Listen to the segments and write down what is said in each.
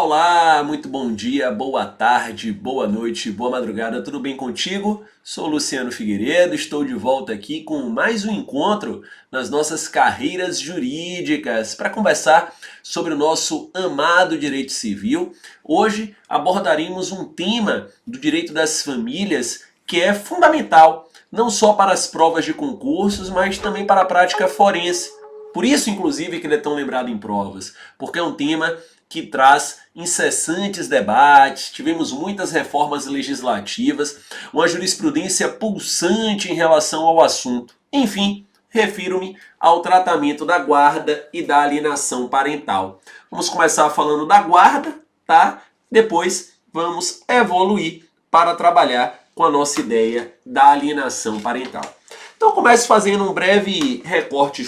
Olá, muito bom dia, boa tarde, boa noite, boa madrugada, tudo bem contigo? Sou Luciano Figueiredo, estou de volta aqui com mais um encontro nas nossas carreiras jurídicas para conversar sobre o nosso amado direito civil. Hoje abordaremos um tema do direito das famílias que é fundamental, não só para as provas de concursos, mas também para a prática forense. Por isso, inclusive, que ele é tão lembrado em provas, porque é um tema que traz incessantes debates, tivemos muitas reformas legislativas, uma jurisprudência pulsante em relação ao assunto. Enfim, refiro-me ao tratamento da guarda e da alienação parental. Vamos começar falando da guarda, tá? Depois vamos evoluir para trabalhar com a nossa ideia da alienação parental. Então comece fazendo um breve recorte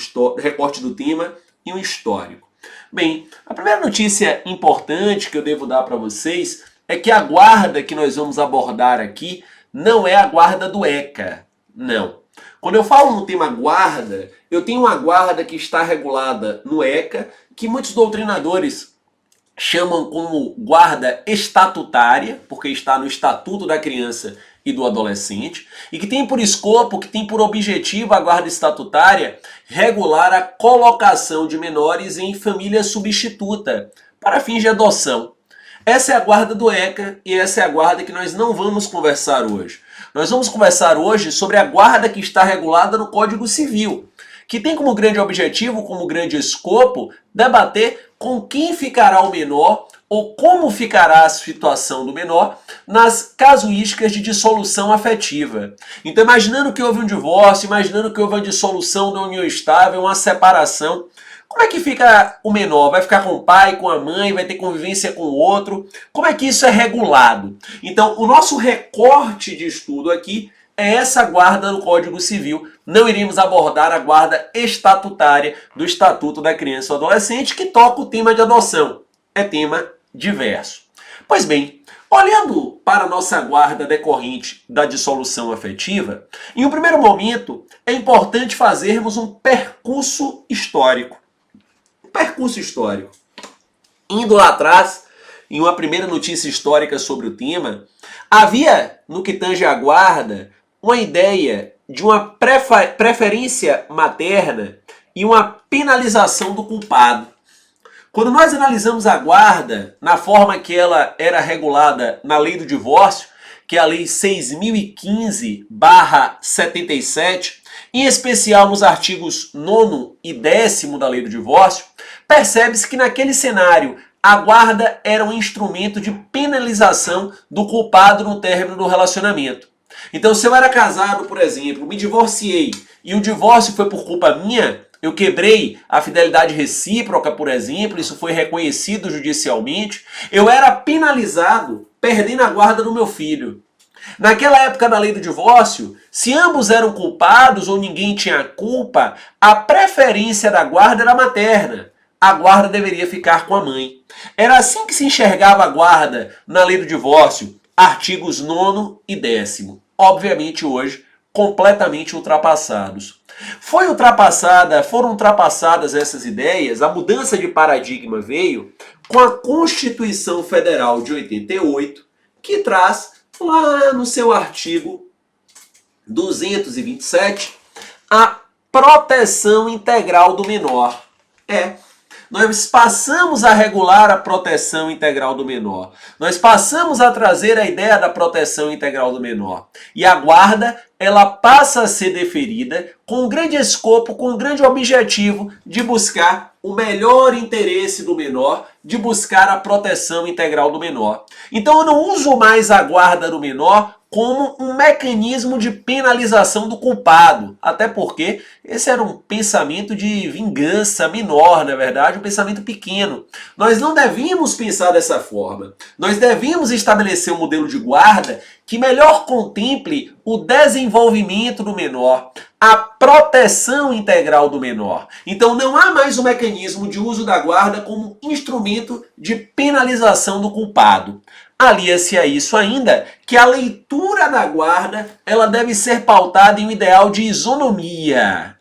do tema e um histórico. Bem, a primeira notícia importante que eu devo dar para vocês é que a guarda que nós vamos abordar aqui não é a guarda do ECA, não. Quando eu falo no tema guarda, eu tenho uma guarda que está regulada no ECA, que muitos doutrinadores chamam como guarda estatutária, porque está no Estatuto da Criança e do Adolescente, e que tem por escopo, que tem por objetivo a guarda estatutária regular a colocação de menores em família substituta, para fins de adoção. Essa é a guarda do ECA e essa é a guarda que nós não vamos conversar hoje. Nós vamos conversar hoje sobre a guarda que está regulada no Código Civil, que tem como grande objetivo, como grande escopo, debater com quem ficará o menor ou como ficará a situação do menor nas casuísticas de dissolução afetiva. Então, imaginando que houve um divórcio, imaginando que houve uma dissolução da união estável, uma separação, como é que fica o menor? Vai ficar com o pai, com a mãe, vai ter convivência com o outro? Como é que isso é regulado? Então, o nosso recorte de estudo aqui é essa guarda no Código Civil. Não iremos abordar a guarda estatutária do Estatuto da Criança e do Adolescente, que toca o tema de adoção. É tema diverso. Pois bem, olhando para a nossa guarda decorrente da dissolução afetiva, em um primeiro momento é importante fazermos um percurso histórico. Um percurso histórico. Indo lá atrás, em uma primeira notícia histórica sobre o tema, havia, no que tange à guarda, uma ideia de uma preferência materna e uma penalização do culpado. Quando nós analisamos a guarda na forma que ela era regulada na lei do divórcio, que é a lei 6.015/77, em especial nos artigos 9º e 10º da lei do divórcio, percebe-se que naquele cenário a guarda era um instrumento de penalização do culpado no término do relacionamento. Então, se eu era casado, por exemplo, me divorciei e o divórcio foi por culpa minha, eu quebrei a fidelidade recíproca, por exemplo, isso foi reconhecido judicialmente, eu era penalizado perdendo a guarda do meu filho. Naquela época da lei do divórcio, se ambos eram culpados ou ninguém tinha culpa, a preferência da guarda era materna. A guarda deveria ficar com a mãe. Era assim que se enxergava a guarda na lei do divórcio, artigos 9º e 10º. Obviamente hoje completamente ultrapassados. Foram ultrapassadas essas ideias, a mudança de paradigma veio com a Constituição Federal de 88, que traz lá no seu artigo 227 a proteção integral do menor. Nós passamos a regular a proteção integral do menor. Nós passamos a trazer a ideia da proteção integral do menor. E a guarda, ela passa a ser deferida com um grande escopo, com um grande objetivo de buscar o melhor interesse do menor, de buscar a proteção integral do menor. Então eu não uso mais a guarda do menor como um mecanismo de penalização do culpado. Até porque esse era um pensamento de vingança menor, na verdade, um pensamento pequeno. Nós não devíamos pensar dessa forma. Nós devíamos estabelecer um modelo de guarda que melhor contemple o desenvolvimento do menor, a proteção integral do menor. Então não há mais o mecanismo de uso da guarda como instrumento de penalização do culpado. Alia-se a isso ainda que a leitura da guarda ela deve ser pautada em um ideal de isonomia.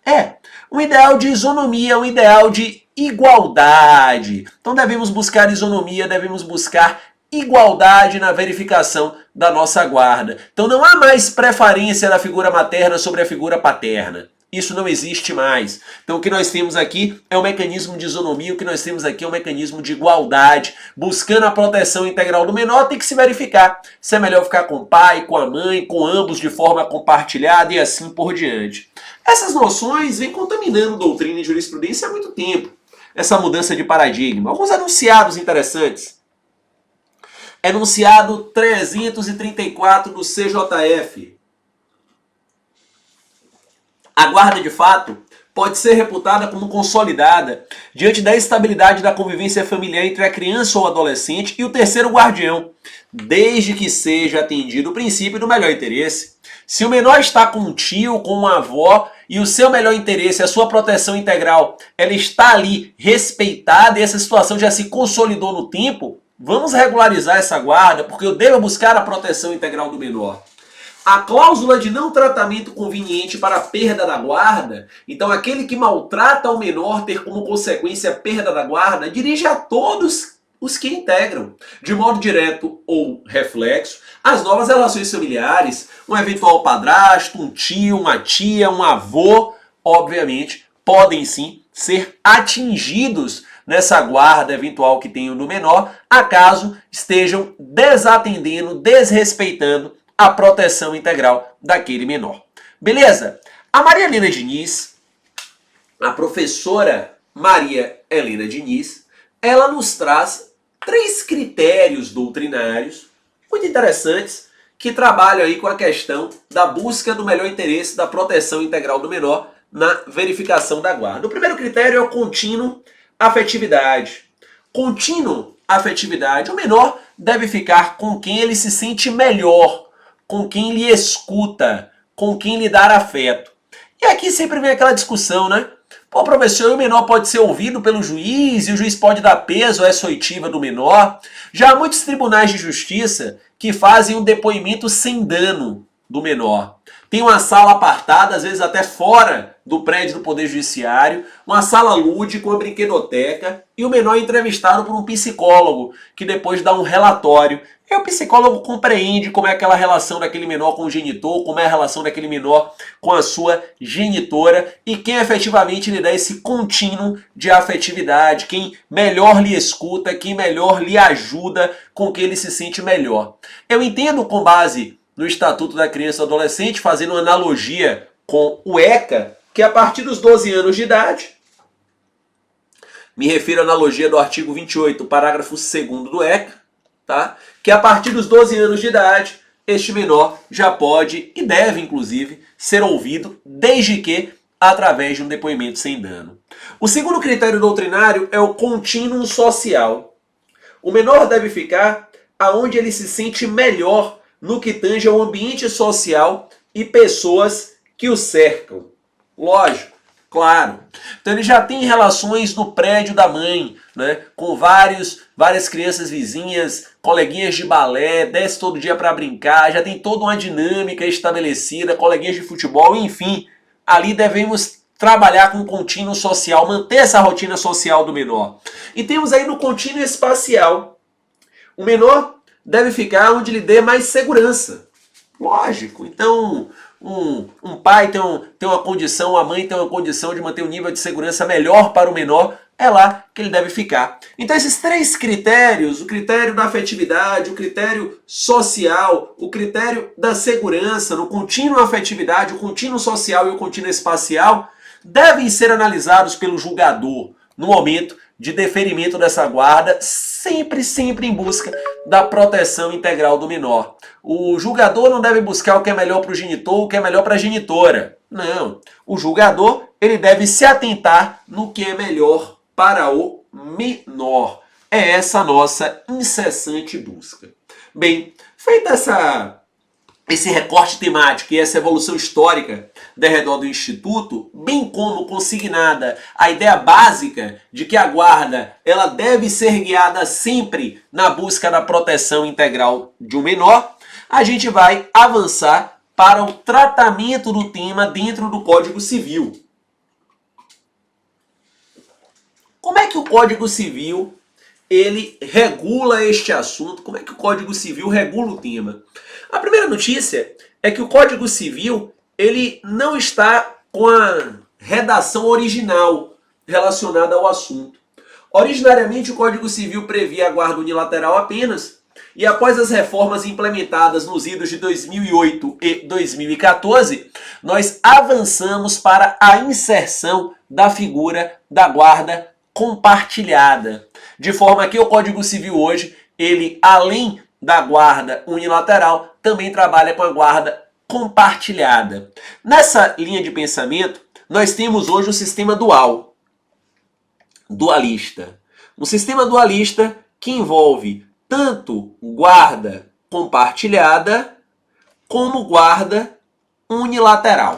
Um ideal de isonomia, um ideal de igualdade. Então devemos buscar isonomia, devemos buscar igualdade na verificação da nossa guarda. Então não há mais preferência da figura materna sobre a figura paterna. Isso não existe mais. Então o que nós temos aqui é um mecanismo de isonomia, o que nós temos aqui é um mecanismo de igualdade. Buscando a proteção integral do menor, tem que se verificar se é melhor ficar com o pai, com a mãe, com ambos de forma compartilhada e assim por diante. Essas noções vêm contaminando doutrina e jurisprudência há muito tempo. Essa mudança de paradigma. Alguns anunciados interessantes. Enunciado 334 do CJF. A guarda, de fato, pode ser reputada como consolidada diante da estabilidade da convivência familiar entre a criança ou adolescente e o terceiro guardião, desde que seja atendido o princípio do melhor interesse. Se o menor está com um tio, com uma avó, e o seu melhor interesse, a sua proteção integral, ela está ali respeitada e essa situação já se consolidou no tempo, vamos regularizar essa guarda, porque eu devo buscar a proteção integral do menor. A cláusula de não tratamento conveniente para a perda da guarda, então aquele que maltrata o menor ter como consequência a perda da guarda, dirige a todos os que integram, de modo direto ou reflexo, as novas relações familiares, um eventual padrasto, um tio, uma tia, um avô, obviamente, podem sim ser atingidos nessa guarda eventual que tenham do menor, acaso estejam desatendendo, desrespeitando a proteção integral daquele menor. Beleza? A Maria Helena Diniz, a professora Maria Helena Diniz, ela nos traz 3 critérios doutrinários muito interessantes que trabalham aí com a questão da busca do melhor interesse da proteção integral do menor na verificação da guarda. O primeiro critério é o contínuo afetividade. Contínuo afetividade. O menor deve ficar com quem ele se sente melhor, com quem lhe escuta, com quem lhe dá afeto. E aqui sempre vem aquela discussão, né? Pô, professor, o menor pode ser ouvido pelo juiz e o juiz pode dar peso a essa oitiva do menor. Já há muitos tribunais de justiça que fazem um depoimento sem dano do menor. Tem uma sala apartada, às vezes até fora do prédio do Poder Judiciário, uma sala lúdica, uma brinquedoteca, e o menor é entrevistado por um psicólogo, que depois dá um relatório. E o psicólogo compreende como é aquela relação daquele menor com o genitor, como é a relação daquele menor com a sua genitora, e quem efetivamente lhe dá esse contínuo de afetividade, quem melhor lhe escuta, quem melhor lhe ajuda com que ele se sente melhor. Eu entendo com base no Estatuto da Criança e do Adolescente, fazendo uma analogia com o ECA, que a partir dos 12 anos de idade, me refiro à analogia do artigo 28, parágrafo 2º do ECA, tá? Que a partir dos 12 anos de idade, este menor já pode e deve, inclusive, ser ouvido, desde que através de um depoimento sem dano. O segundo critério doutrinário é o contínuo social. O menor deve ficar aonde ele se sente melhor no que tange ao ambiente social e pessoas que o cercam. Lógico, claro. Então ele já tem relações no prédio da mãe, né, com várias crianças vizinhas, coleguinhas de balé, desce todo dia para brincar, já tem toda uma dinâmica estabelecida, coleguinhas de futebol, enfim. Ali devemos trabalhar com contínuo social, manter essa rotina social do menor. E temos aí no contínuo espacial. O menor deve ficar onde lhe dê mais segurança. Lógico. Então, um pai tem uma condição, a mãe tem uma condição de manter um nível de segurança melhor para o menor, é lá que ele deve ficar. Então esses 3 critérios, o critério da afetividade, o critério social, o critério da segurança, no contínuo afetividade, o contínuo social e o contínuo espacial, devem ser analisados pelo julgador no momento de deferimento dessa guarda, sempre em busca da proteção integral do menor. O julgador não deve buscar o que é melhor para o genitor, o que é melhor para a genitora. Não. O julgador, ele deve se atentar no que é melhor para o menor. É essa a nossa incessante busca. Bem, feita esse recorte temático e essa evolução histórica ao redor do Instituto, bem como consignada a ideia básica de que a guarda ela deve ser guiada sempre na busca da proteção integral de um menor, a gente vai avançar para o tratamento do tema dentro do Código Civil. Como é que o Código Civil ele regula este assunto? Como é que o Código Civil regula o tema? A primeira notícia é que o Código Civil ele não está com a redação original relacionada ao assunto. Originariamente, o Código Civil previa a guarda unilateral apenas, e após as reformas implementadas nos idos de 2008 e 2014, nós avançamos para a inserção da figura da guarda compartilhada. De forma que o Código Civil hoje, ele, além da guarda unilateral, também trabalha com a guarda compartilhada. Nessa linha de pensamento, nós temos hoje o sistema dual, dualista. Um sistema dualista que envolve tanto guarda compartilhada como guarda unilateral.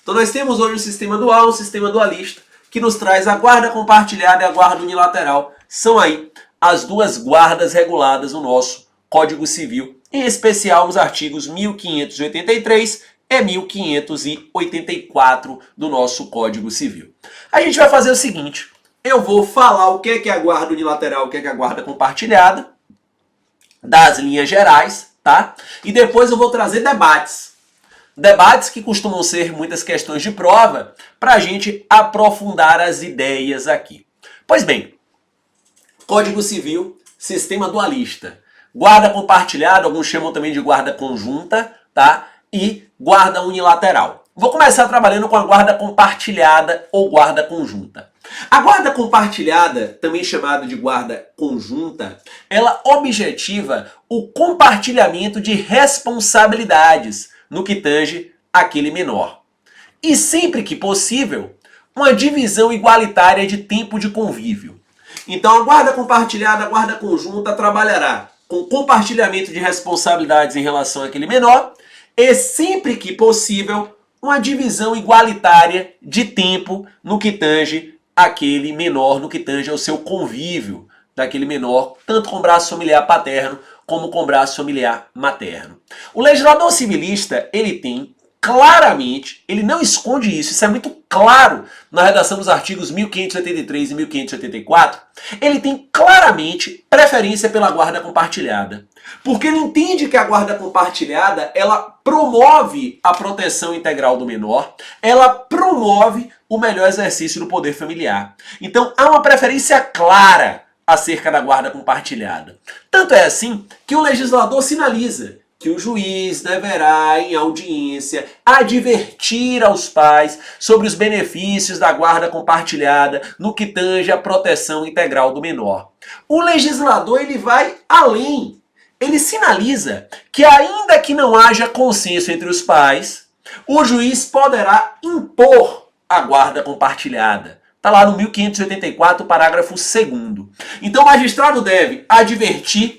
Então nós temos hoje um sistema dual, um sistema dualista, que nos traz a guarda compartilhada e a guarda unilateral. São aí as duas guardas reguladas no nosso Código Civil, em especial os artigos 1583 e 1584 do nosso Código Civil. A gente vai fazer o seguinte, eu vou falar o que é a guarda unilateral, o que é a guarda compartilhada, das linhas gerais, tá? E depois eu vou trazer debates. Debates que costumam ser muitas questões de prova para a gente aprofundar as ideias aqui. Pois bem, Código Civil, sistema dualista. Guarda compartilhada, alguns chamam também de guarda conjunta, tá? E guarda unilateral. Vou começar trabalhando com a guarda compartilhada ou guarda conjunta. A guarda compartilhada, também chamada de guarda conjunta, ela objetiva o compartilhamento de responsabilidades no que tange aquele menor. E sempre que possível, uma divisão igualitária de tempo de convívio. Então a guarda compartilhada, a guarda conjunta trabalhará com compartilhamento de responsabilidades em relação àquele menor e sempre que possível, uma divisão igualitária de tempo no que tange aquele menor, no que tange ao seu convívio daquele menor, tanto com o braço familiar paterno como com o braço familiar materno. O legislador civilista, ele tem claramente, ele não esconde isso, isso é muito claro na redação dos artigos 1583 e 1584, ele tem claramente preferência pela guarda compartilhada. Porque ele entende que a guarda compartilhada, ela promove a proteção integral do menor, ela promove o melhor exercício do poder familiar. Então há uma preferência clara acerca da guarda compartilhada. Tanto é assim que o legislador sinaliza que o juiz deverá, em audiência, advertir aos pais sobre os benefícios da guarda compartilhada no que tange a proteção integral do menor. O legislador ele vai além. Ele sinaliza que ainda que não haja consenso entre os pais, o juiz poderá impor a guarda compartilhada. Está lá no 1584, parágrafo 2º. Então o magistrado deve advertir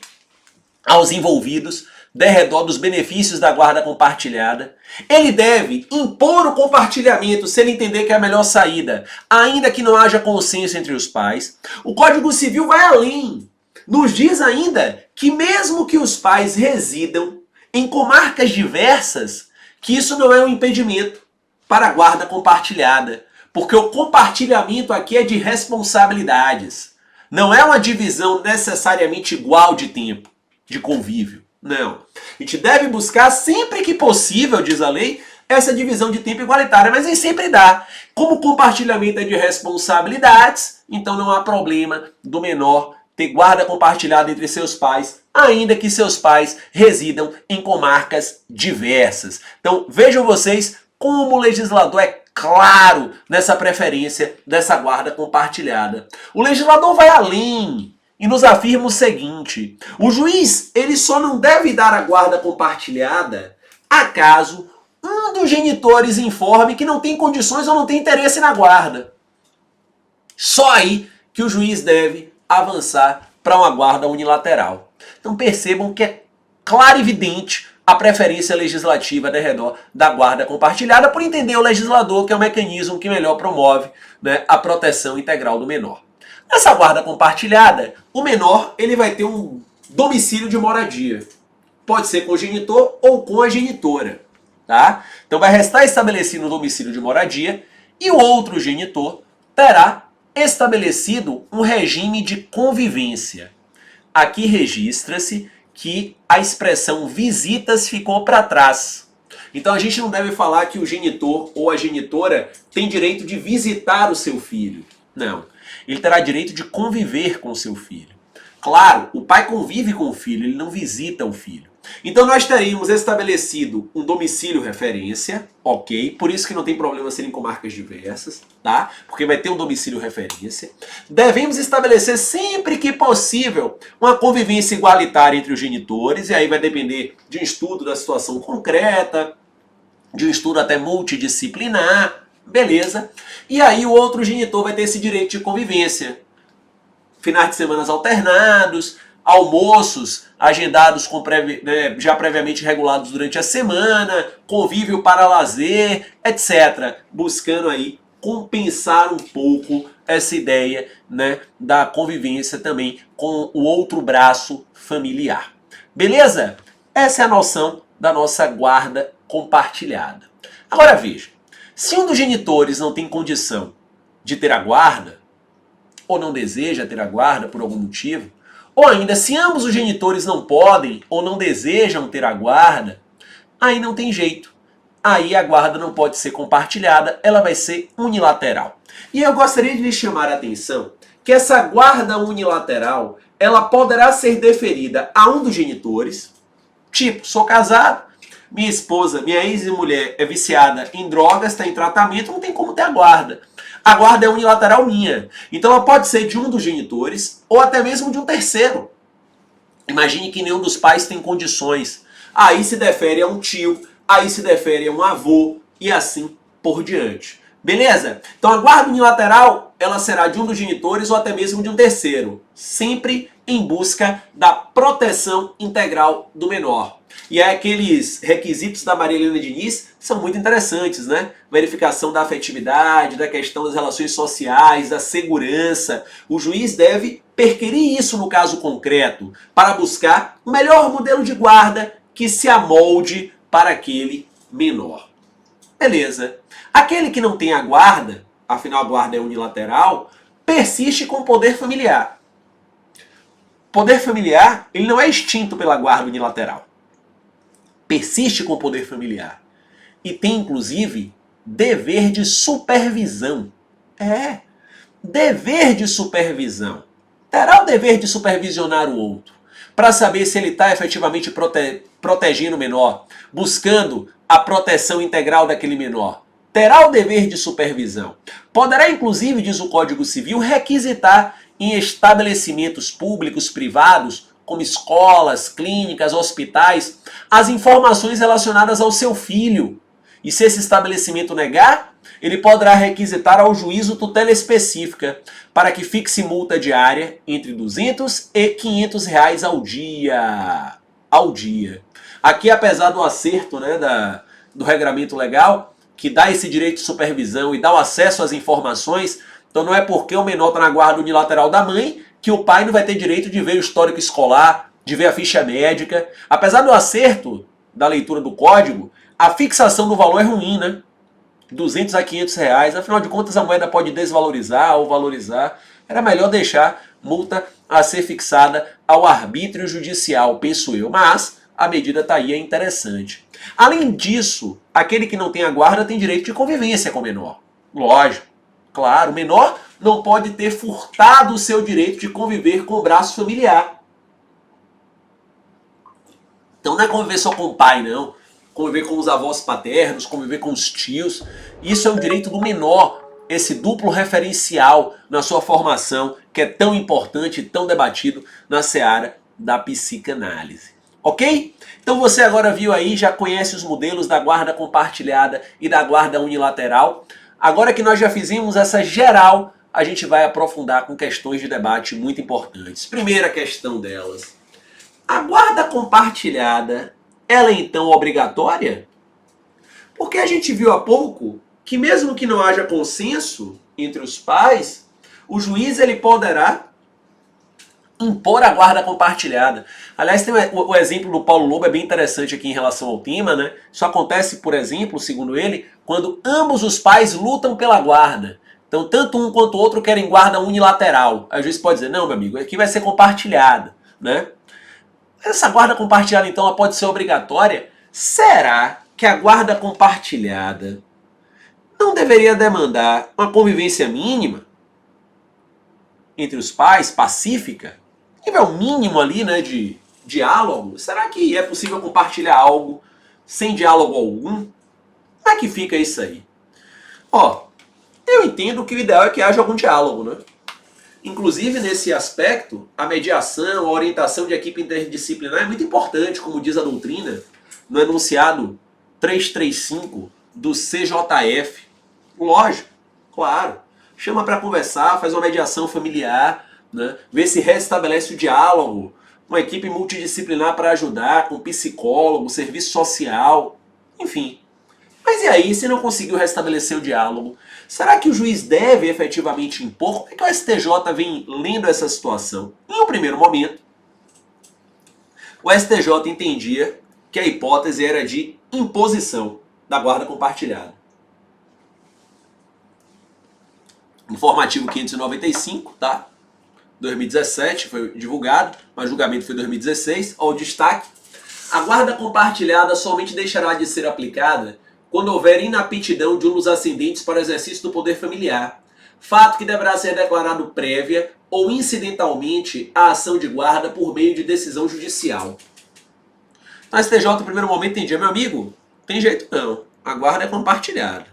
aos envolvidos derredor dos benefícios da guarda compartilhada. Ele deve impor o compartilhamento se ele entender que é a melhor saída, ainda que não haja consenso entre os pais. O Código Civil vai além. Nos diz ainda que mesmo que os pais residam em comarcas diversas, que isso não é um impedimento para a guarda compartilhada, porque o compartilhamento aqui é de responsabilidades. Não é uma divisão necessariamente igual de tempo, de convívio. Não. A gente deve buscar sempre que possível, diz a lei, essa divisão de tempo igualitária, mas nem sempre dá. Como o compartilhamento é de responsabilidades, então não há problema do menor ter guarda compartilhada entre seus pais, ainda que seus pais residam em comarcas diversas. Então vejam vocês como o legislador é claro nessa preferência dessa guarda compartilhada. O legislador vai além e nos afirma o seguinte: o juiz ele só não deve dar a guarda compartilhada acaso um dos genitores informe que não tem condições ou não tem interesse na guarda. Só aí que o juiz deve avançar para uma guarda unilateral. Então percebam que é claro e evidente a preferência legislativa ao redor da guarda compartilhada, por entender o legislador que é o mecanismo que melhor promove, né, a proteção integral do menor. Nessa guarda compartilhada, o menor ele vai ter um domicílio de moradia. Pode ser com o genitor ou com a genitora. Tá? Então vai restar estabelecido o domicílio de moradia e o outro genitor terá estabelecido um regime de convivência. Aqui registra-se que a expressão visitas ficou para trás. Então a gente não deve falar que o genitor ou a genitora tem direito de visitar o seu filho. Não. Ele terá direito de conviver com o seu filho. Claro, o pai convive com o filho, ele não visita o filho. Então nós teríamos estabelecido um domicílio referência, ok? Por isso que não tem problema serem com marcas diversas, tá? Porque vai ter um domicílio referência. Devemos estabelecer sempre que possível uma convivência igualitária entre os genitores, e aí vai depender de um estudo da situação concreta, de um estudo até multidisciplinar, beleza? E aí o outro genitor vai ter esse direito de convivência. Finais de semana alternados, almoços agendados já previamente regulados durante a semana, convívio para lazer, etc. Buscando aí compensar um pouco essa ideia, né, da convivência também com o outro braço familiar. Beleza? Essa é a noção da nossa guarda compartilhada. Agora veja, se um dos genitores não tem condição de ter a guarda, ou não deseja ter a guarda por algum motivo, ou ainda se ambos os genitores não podem ou não desejam ter a guarda, aí não tem jeito. Aí a guarda não pode ser compartilhada, ela vai ser unilateral. E eu gostaria de lhe chamar a atenção que essa guarda unilateral, ela poderá ser deferida a um dos genitores, tipo, sou casado, minha esposa, minha ex-mulher é viciada em drogas, está em tratamento, não tem como ter a guarda. A guarda é unilateral minha. Então ela pode ser de um dos genitores ou até mesmo de um terceiro. Imagine que nenhum dos pais tem condições. Aí se defere a um tio, aí se defere a um avô e assim por diante. Beleza? Então a guarda unilateral, ela será de um dos genitores ou até mesmo de um terceiro. Sempre em busca da proteção integral do menor. E aí aqueles requisitos da Maria Helena Diniz são muito interessantes, né? Verificação da afetividade, da questão das relações sociais, da segurança. O juiz deve perquirir isso no caso concreto, para buscar o melhor modelo de guarda que se amolde para aquele menor. Beleza. Aquele que não tem a guarda, afinal a guarda é unilateral, persiste com o poder familiar. Poder familiar, ele não é extinto pela guarda unilateral. Persiste com o poder familiar. E tem, inclusive, dever de supervisão. Dever de supervisão. Terá o dever de supervisionar o outro, para saber se ele está efetivamente protegendo o menor, buscando a proteção integral daquele menor. Terá o dever de supervisão. Poderá, inclusive, diz o Código Civil, requisitar em estabelecimentos públicos, privados, como escolas, clínicas, hospitais, as informações relacionadas ao seu filho. E se esse estabelecimento negar, ele poderá requisitar ao juízo tutela específica para que fixe multa diária entre R$200 e R$500 ao dia. Aqui, apesar do acerto, né, do regramento legal, que dá esse direito de supervisão e dá o acesso às informações, então não é porque o menor está na guarda unilateral da mãe que o pai não vai ter direito de ver o histórico escolar, de ver a ficha médica. Apesar do acerto da leitura do código, a fixação do valor é ruim, né? R$200 a R$500, afinal de contas a moeda pode desvalorizar ou valorizar. Era melhor deixar multa a ser fixada ao arbítrio judicial, penso eu. Mas a medida está aí, é interessante. Além disso, aquele que não tem a guarda tem direito de convivência com o menor. Lógico, claro, o menor não pode ter furtado o seu direito de conviver com o braço familiar. Então não é conviver só com o pai, não. Conviver com os avós paternos, conviver com os tios. Isso é um direito do menor, esse duplo referencial na sua formação, que é tão importante e tão debatido na seara da psicanálise. Ok? Então você agora viu aí, já conhece os modelos da guarda compartilhada e da guarda unilateral. Agora que nós já fizemos essa geral, a gente vai aprofundar com questões de debate muito importantes. Primeira questão delas. A guarda compartilhada, ela é então obrigatória? Porque a gente viu há pouco que mesmo que não haja consenso entre os pais, o juiz ele poderá impor a guarda compartilhada. Aliás, tem o exemplo do Paulo Lobo, é bem interessante aqui em relação ao tema, né? Isso acontece, por exemplo, segundo ele, quando ambos os pais lutam pela guarda. Então, tanto um quanto o outro querem guarda unilateral. Aí o juiz pode dizer, não, meu amigo, aqui vai ser compartilhada, né? Essa guarda compartilhada, então, ela pode ser obrigatória? Será que a guarda compartilhada não deveria demandar uma convivência mínima entre os pais, pacífica? Nível mínimo ali, né, de diálogo? Será que é possível compartilhar algo sem diálogo algum? Como é que fica isso aí? Ó, eu entendo que o ideal é que haja algum diálogo, né? Inclusive, nesse aspecto, a mediação, a orientação de equipe interdisciplinar é muito importante, como diz a doutrina, no enunciado 335 do CJF. Lógico, claro. Chama para conversar, faz uma mediação familiar, né? Vê se restabelece o diálogo, uma equipe multidisciplinar para ajudar, com psicólogo, serviço social, enfim. Mas e aí, se não conseguiu restabelecer o diálogo, será que o juiz deve efetivamente impor? Como é que o STJ vem lendo essa situação? Em um primeiro momento, o STJ entendia que a hipótese era de imposição da guarda compartilhada. Informativo 595, tá? 2017 foi divulgado, mas o julgamento foi 2016. Olha o destaque. A guarda compartilhada somente deixará de ser aplicada quando houver inaptidão de um dos ascendentes para o exercício do poder familiar, fato que deverá ser declarado prévia ou incidentalmente à ação de guarda por meio de decisão judicial. Então, a STJ, no primeiro momento, entendia, meu amigo, tem jeito não, a guarda é compartilhada.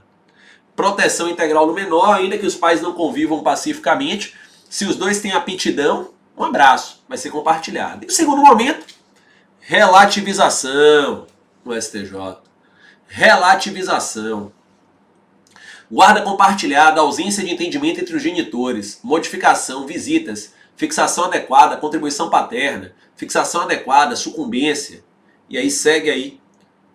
Proteção integral do menor, ainda que os pais não convivam pacificamente, se os dois têm aptidão, um abraço, vai ser compartilhado. E o segundo momento, relativização no STJ. Relativização. Guarda compartilhada, ausência de entendimento entre os genitores, modificação, visitas, fixação adequada, contribuição paterna, fixação adequada, sucumbência. E aí segue aí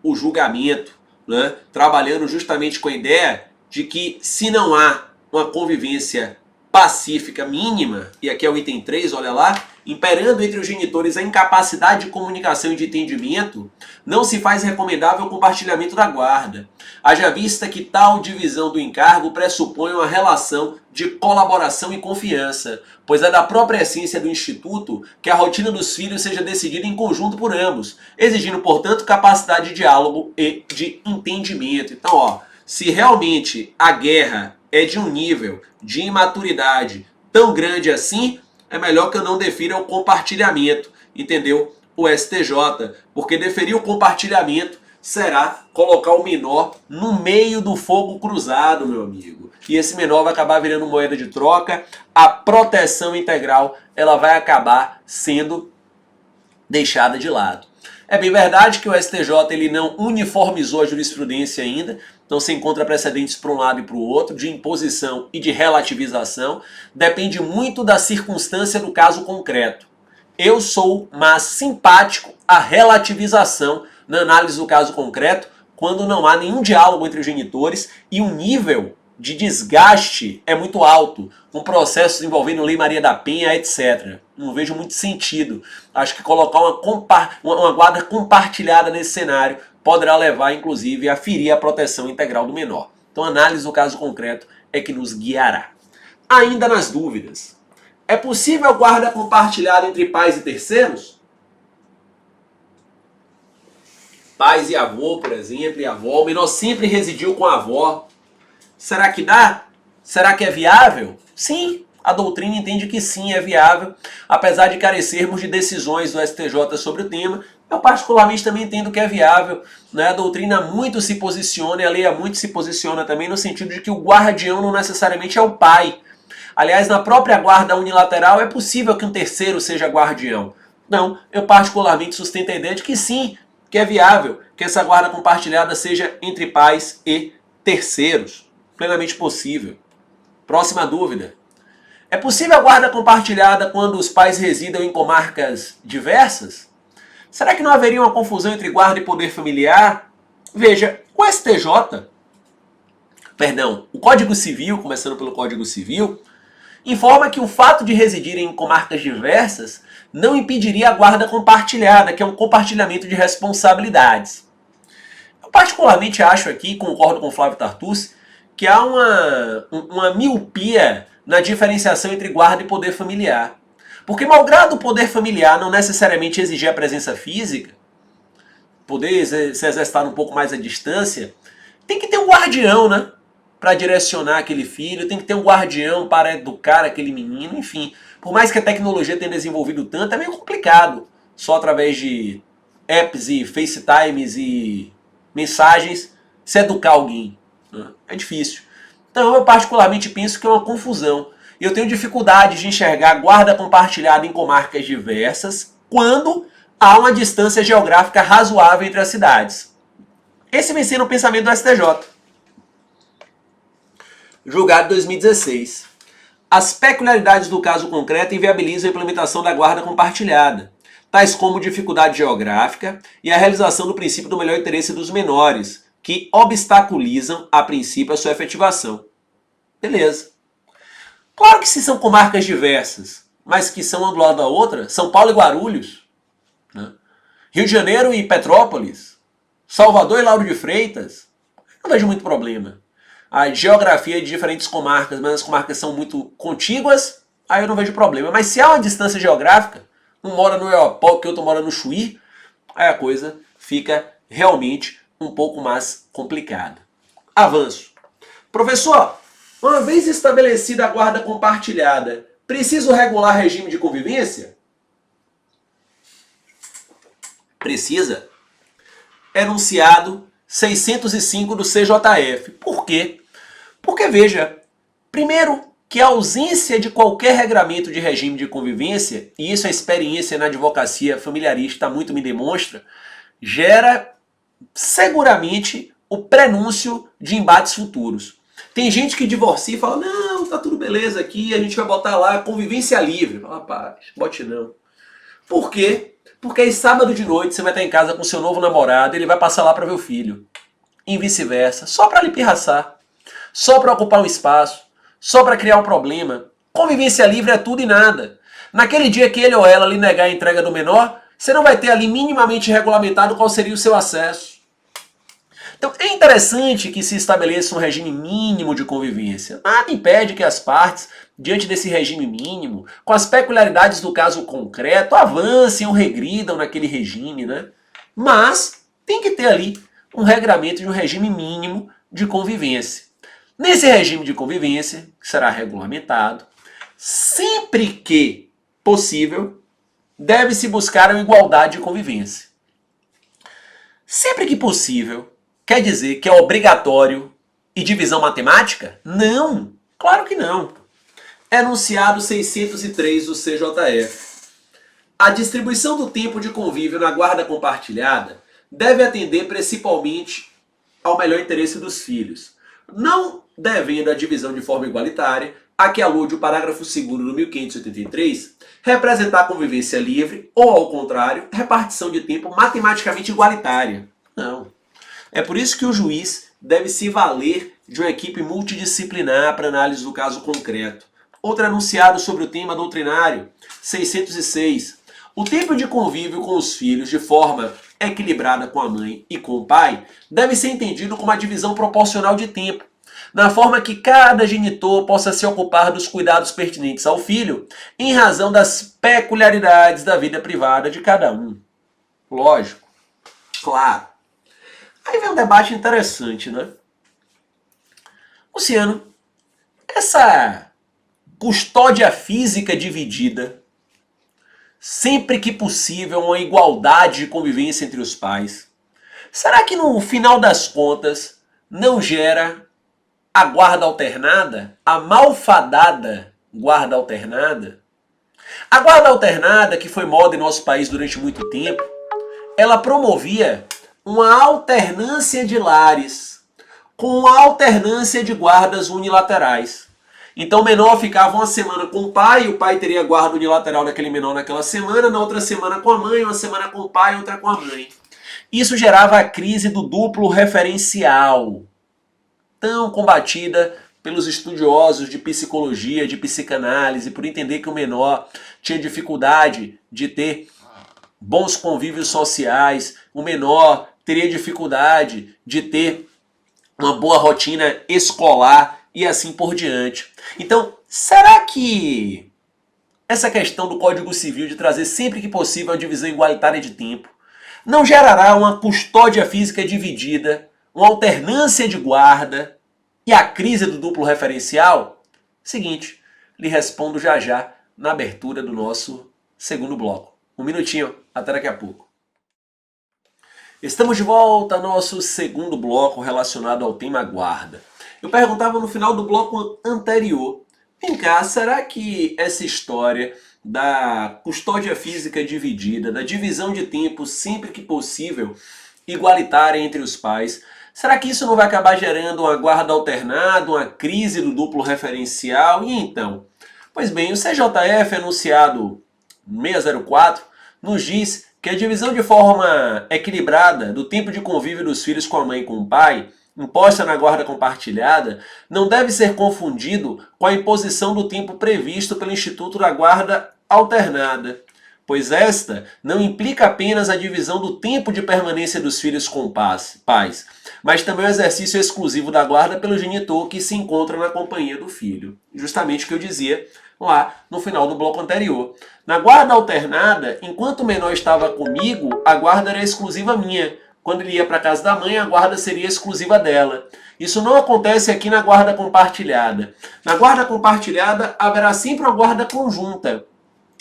o julgamento, né? Trabalhando justamente com a ideia de que se não há uma convivência pacífica mínima, e aqui é o item 3, olha lá, imperando entre os genitores a incapacidade de comunicação e de entendimento, não se faz recomendável o compartilhamento da guarda. Haja vista que tal divisão do encargo pressupõe uma relação de colaboração e confiança, pois é da própria essência do Instituto que a rotina dos filhos seja decidida em conjunto por ambos, exigindo, portanto, capacidade de diálogo e de entendimento. Então, ó, se realmente a guerra é de um nível de imaturidade tão grande assim, é melhor que eu não defira o compartilhamento, entendeu? O STJ, porque deferir o compartilhamento será colocar o menor no meio do fogo cruzado, meu amigo. E esse menor vai acabar virando moeda de troca, a proteção integral ela vai acabar sendo deixada de lado. É bem verdade que o STJ ele não uniformizou a jurisprudência ainda, então você encontra precedentes para um lado e para o outro, de imposição e de relativização, depende muito da circunstância do caso concreto. Eu sou mais simpático à relativização na análise do caso concreto, quando não há nenhum diálogo entre os genitores e o nível de desgaste é muito alto, com processos envolvendo Lei Maria da Penha, etc. Não vejo muito sentido. Acho que colocar uma guarda compartilhada nesse cenário poderá levar, inclusive, a ferir a proteção integral do menor. Então, a análise do caso concreto é que nos guiará. Ainda nas dúvidas, é possível guarda compartilhada entre pais e terceiros? Pais e avô, por exemplo, e avó. O menor sempre residiu com a avó. Será que dá? Será que é viável? Sim, a doutrina entende que sim, é viável, apesar de carecermos de decisões do STJ sobre o tema. Eu particularmente também entendo que é viável, né? A doutrina muito se posiciona e a lei muito se posiciona também no sentido de que o guardião não necessariamente é o pai. Aliás, na própria guarda unilateral é possível que um terceiro seja guardião. Não, eu particularmente sustento a ideia de que sim, que é viável que essa guarda compartilhada seja entre pais e terceiros. Plenamente possível. Próxima dúvida. É possível a guarda compartilhada quando os pais residam em comarcas diversas? Será que não haveria uma confusão entre guarda e poder familiar? Veja, o o Código Civil, começando pelo Código Civil, informa que o fato de residirem em comarcas diversas não impediria a guarda compartilhada, que é um compartilhamento de responsabilidades. Eu particularmente acho aqui, concordo com o Flávio Tartucci, que há uma miopia na diferenciação entre guarda e poder familiar. Porque, malgrado o poder familiar não necessariamente exigir a presença física, poder se exercitar um pouco mais à distância, tem que ter um guardião, né? Para direcionar aquele filho, tem que ter um guardião para educar aquele menino, enfim. Por mais que a tecnologia tenha desenvolvido tanto, é meio complicado. Só através de apps e FaceTimes e mensagens se educar alguém. Né? É difícil. Então eu particularmente penso que é uma confusão. Eu tenho dificuldade de enxergar guarda compartilhada em comarcas diversas quando há uma distância geográfica razoável entre as cidades. Esse vem sendo o pensamento do STJ. Julgado 2016. As peculiaridades do caso concreto inviabilizam a implementação da guarda compartilhada, tais como dificuldade geográfica e a realização do princípio do melhor interesse dos menores, que obstaculizam, a princípio, a sua efetivação. Beleza. Claro que se são comarcas diversas, mas que são uma do lado da outra, São Paulo e Guarulhos, né? Rio de Janeiro e Petrópolis, Salvador e Lauro de Freitas, não vejo muito problema. A geografia de diferentes comarcas, mas as comarcas são muito contíguas, aí eu não vejo problema. Mas se há uma distância geográfica, um mora no Oiapoque, outro mora no Chuí, aí a coisa fica realmente um pouco mais complicada. Avanço. Professor, uma vez estabelecida a guarda compartilhada, preciso regular regime de convivência? Precisa. Enunciado 605 do CJF. Por quê? Porque, veja, primeiro, que a ausência de qualquer regramento de regime de convivência, e isso a experiência na advocacia familiarista muito me demonstra, gera seguramente o prenúncio de embates futuros. Tem gente que divorcia e fala, não, tá tudo beleza aqui, a gente vai botar lá convivência livre. Fala, rapaz, bote não. Por quê? Porque aí sábado de noite você vai estar em casa com seu novo namorado e ele vai passar lá para ver o filho. E vice-versa, só para lhe pirraçar. Só para ocupar um espaço, só para criar um problema. Convivência livre é tudo e nada. Naquele dia que ele ou ela lhe negar a entrega do menor, você não vai ter ali minimamente regulamentado qual seria o seu acesso. Então é interessante que se estabeleça um regime mínimo de convivência. Nada impede que as partes, diante desse regime mínimo, com as peculiaridades do caso concreto, avancem ou regridam naquele regime, né? Mas tem que ter ali um regramento de um regime mínimo de convivência. Nesse regime de convivência, que será regulamentado, sempre que possível, deve-se buscar a igualdade de convivência. Sempre que possível, quer dizer que é obrigatório e divisão matemática? Não, claro que não. Enunciado 603 do CJF. A distribuição do tempo de convívio na guarda compartilhada deve atender principalmente ao melhor interesse dos filhos, não devendo a divisão de forma igualitária, a que alude o parágrafo 2º do 1583, representar a convivência livre ou, ao contrário, repartição de tempo matematicamente igualitária. Não. É por isso que o juiz deve se valer de uma equipe multidisciplinar para análise do caso concreto. Outro enunciado sobre o tema doutrinário, 606. O tempo de convívio com os filhos de forma equilibrada com a mãe e com o pai deve ser entendido como uma divisão proporcional de tempo, na forma que cada genitor possa se ocupar dos cuidados pertinentes ao filho, em razão das peculiaridades da vida privada de cada um. Lógico. Claro. Aí vem um debate interessante, né? Luciano, essa custódia física dividida, sempre que possível, uma igualdade de convivência entre os pais, será que no final das contas não gera a guarda alternada, a malfadada guarda alternada? A guarda alternada, que foi moda em nosso país durante muito tempo, ela promovia uma alternância de lares com a alternância de guardas unilaterais. Então o menor ficava uma semana com o pai teria a guarda unilateral daquele menor naquela semana, na outra semana com a mãe, uma semana com o pai, outra com a mãe. Isso gerava a crise do duplo referencial, tão combatida pelos estudiosos de psicologia, de psicanálise, por entender que o menor tinha dificuldade de ter bons convívios sociais, o menor teria dificuldade de ter uma boa rotina escolar e assim por diante. Então, será que essa questão do Código Civil de trazer sempre que possível a divisão igualitária de tempo não gerará uma custódia física dividida, uma alternância de guarda e a crise do duplo referencial? Seguinte, lhe respondo já já na abertura do nosso segundo bloco. Um minutinho, até daqui a pouco. Estamos de volta ao nosso segundo bloco relacionado ao tema guarda. Eu perguntava no final do bloco anterior, vem cá, será que essa história da custódia física dividida, da divisão de tempo sempre que possível, igualitária entre os pais, será que isso não vai acabar gerando uma guarda alternada, uma crise do duplo referencial? E então? Pois bem, o CJF anunciado 604 nos diz que a divisão de forma equilibrada do tempo de convívio dos filhos com a mãe e com o pai, imposta na guarda compartilhada, não deve ser confundido com a imposição do tempo previsto pelo Instituto da Guarda Alternada, pois esta não implica apenas a divisão do tempo de permanência dos filhos com pais, mas também o exercício exclusivo da guarda pelo genitor que se encontra na companhia do filho. Justamente o que eu dizia lá no final do bloco anterior. Na guarda alternada, enquanto o menor estava comigo, a guarda era exclusiva minha. Quando ele ia para a casa da mãe, a guarda seria exclusiva dela. Isso não acontece aqui na guarda compartilhada. Na guarda compartilhada, haverá sempre uma guarda conjunta.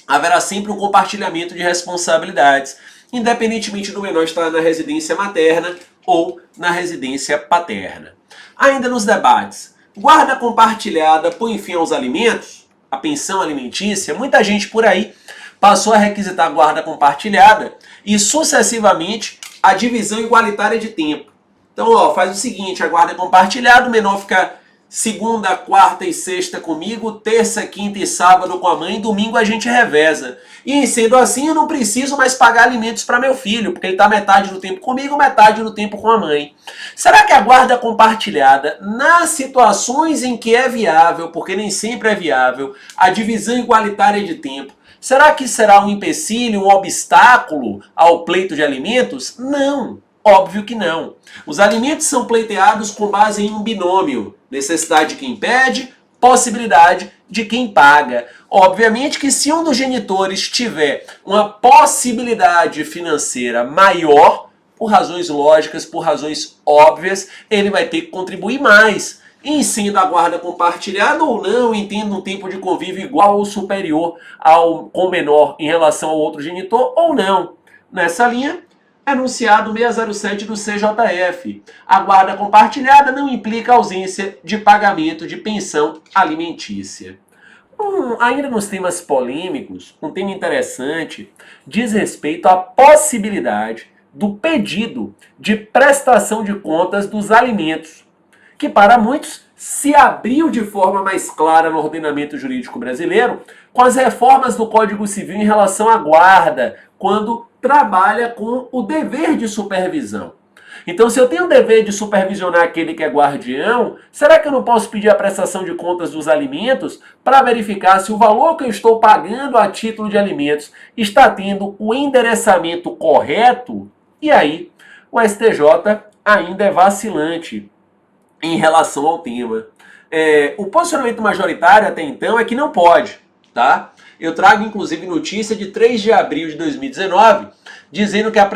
Haverá sempre um compartilhamento de responsabilidades, independentemente do menor estar na residência materna ou na residência paterna. Ainda nos debates, guarda compartilhada põe fim aos alimentos? A pensão alimentícia, muita gente por aí passou a requisitar a guarda compartilhada e sucessivamente a divisão igualitária de tempo. Então, ó, faz o seguinte, a guarda compartilhada, o menor fica segunda, quarta e sexta comigo, terça, quinta e sábado com a mãe, domingo a gente reveza. E sendo assim, eu não preciso mais pagar alimentos para meu filho, porque ele está metade do tempo comigo, metade do tempo com a mãe. Será que a guarda compartilhada, nas situações em que é viável, porque nem sempre é viável, a divisão igualitária de tempo, será que será um empecilho, um obstáculo ao pleito de alimentos? Não. Óbvio que não. Os alimentos são pleiteados com base em um binômio. Necessidade de quem pede, possibilidade de quem paga. Obviamente que se um dos genitores tiver uma possibilidade financeira maior, por razões lógicas, por razões óbvias, ele vai ter que contribuir mais. Em sendo a guarda compartilhada ou não, entendo um tempo de convívio igual ou superior com o menor em relação ao outro genitor ou não. Nessa linha, enunciado 607 do CJF. A guarda compartilhada não implica ausência de pagamento de pensão alimentícia. Ainda nos temas polêmicos, um tema interessante diz respeito à possibilidade do pedido de prestação de contas dos alimentos, que para muitos se abriu de forma mais clara no ordenamento jurídico brasileiro com as reformas do Código Civil em relação à guarda, quando trabalha com o dever de supervisão. Então, se eu tenho o dever de supervisionar aquele que é guardião, será que eu não posso pedir a prestação de contas dos alimentos para verificar se o valor que eu estou pagando a título de alimentos está tendo o endereçamento correto? E aí, o STJ ainda é vacilante em relação ao tema. O posicionamento majoritário até então é que não pode, tá? Eu trago inclusive notícia de 3 de abril de 2019, dizendo que a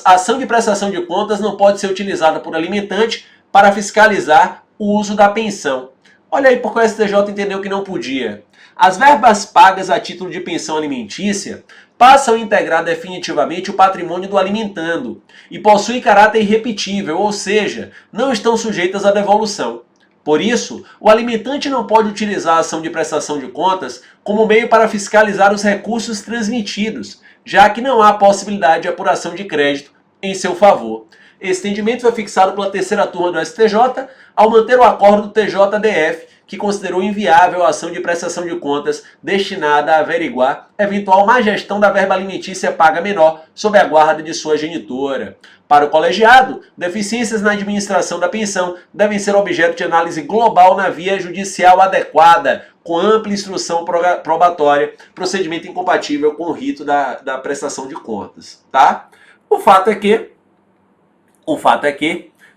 ação de prestação de contas não pode ser utilizada por alimentante para fiscalizar o uso da pensão. Olha aí porque o STJ entendeu que não podia. As verbas pagas a título de pensão alimentícia passam a integrar definitivamente o patrimônio do alimentando e possuem caráter irrepetível, ou seja, não estão sujeitas à devolução. Por isso, o alimentante não pode utilizar a ação de prestação de contas como meio para fiscalizar os recursos transmitidos, já que não há possibilidade de apuração de crédito em seu favor. Esse entendimento foi fixado pela terceira turma do STJ ao manter o acordo do TJDF, que considerou inviável a ação de prestação de contas destinada a averiguar eventual má gestão da verba alimentícia paga menor sob a guarda de sua genitora. Para o colegiado, deficiências na administração da pensão devem ser objeto de análise global na via judicial adequada, com ampla instrução probatória, procedimento incompatível com o rito da prestação de contas. Tá? O fato é que,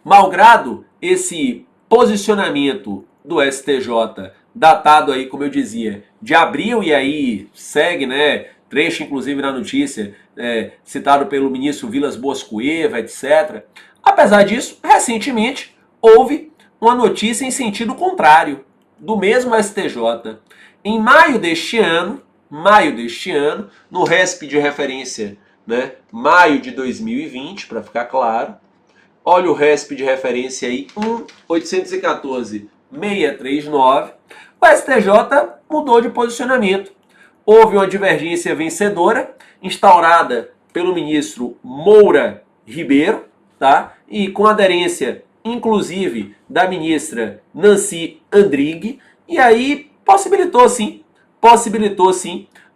malgrado esse posicionamento do STJ, datado aí, como eu dizia, de abril, e aí segue, né, trecho inclusive na notícia, citado pelo ministro Vilas Boas Cueva, etc. Apesar disso, recentemente houve uma notícia em sentido contrário, do mesmo STJ. Em maio deste ano, no RESP de referência, né, maio de 2020, para ficar claro, olha o RESP de referência aí, 1.814.639, o STJ mudou de posicionamento. Houve uma divergência vencedora, instaurada pelo ministro Moura Ribeiro, tá? E com aderência, inclusive, da ministra Nancy Andrighi, e aí possibilitou sim,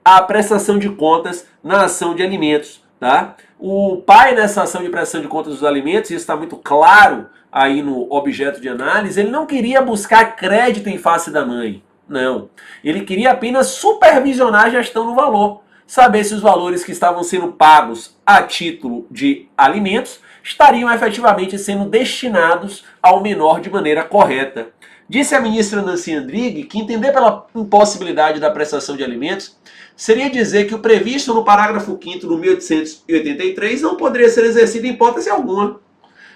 a prestação de contas na ação de alimentos, tá? O pai nessa ação de prestação de contas dos alimentos, isso está muito claro aí no objeto de análise, ele não queria buscar crédito em face da mãe, não. Ele queria apenas supervisionar a gestão do valor, saber se os valores que estavam sendo pagos a título de alimentos estariam efetivamente sendo destinados ao menor de maneira correta. Disse a ministra Nancy Andrighi que entender pela impossibilidade da prestação de alimentos seria dizer que o previsto no parágrafo 5º do 1883 não poderia ser exercido em hipótese alguma,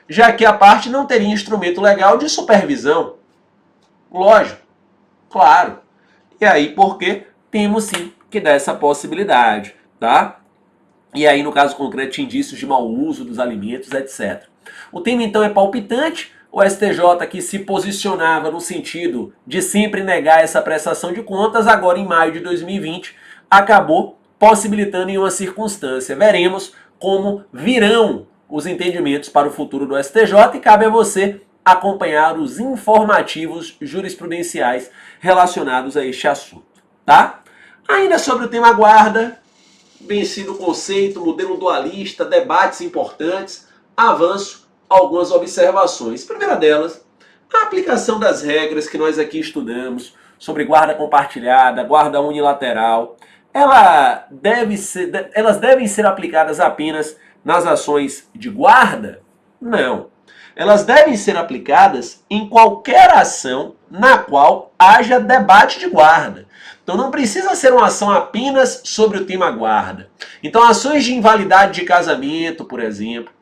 já que a parte não teria instrumento legal de supervisão. Lógico, claro. E aí, por quê? Temos sim que dar essa possibilidade, tá? E aí, no caso concreto, indícios de mau uso dos alimentos, etc. O tema, então, é palpitante. O STJ, que se posicionava no sentido de sempre negar essa prestação de contas, agora em maio de 2020, acabou possibilitando em uma circunstância. Veremos como virão os entendimentos para o futuro do STJ e cabe a você acompanhar os informativos jurisprudenciais relacionados a este assunto, tá? Ainda sobre o tema guarda, vencido o conceito, modelo dualista, debates importantes, avanço algumas observações. Primeira delas, a aplicação das regras que nós aqui estudamos sobre guarda compartilhada, guarda unilateral, elas devem ser aplicadas apenas nas ações de guarda? Não. Elas devem ser aplicadas em qualquer ação na qual haja debate de guarda. Então não precisa ser uma ação apenas sobre o tema guarda. Então ações de invalidade de casamento, por exemplo,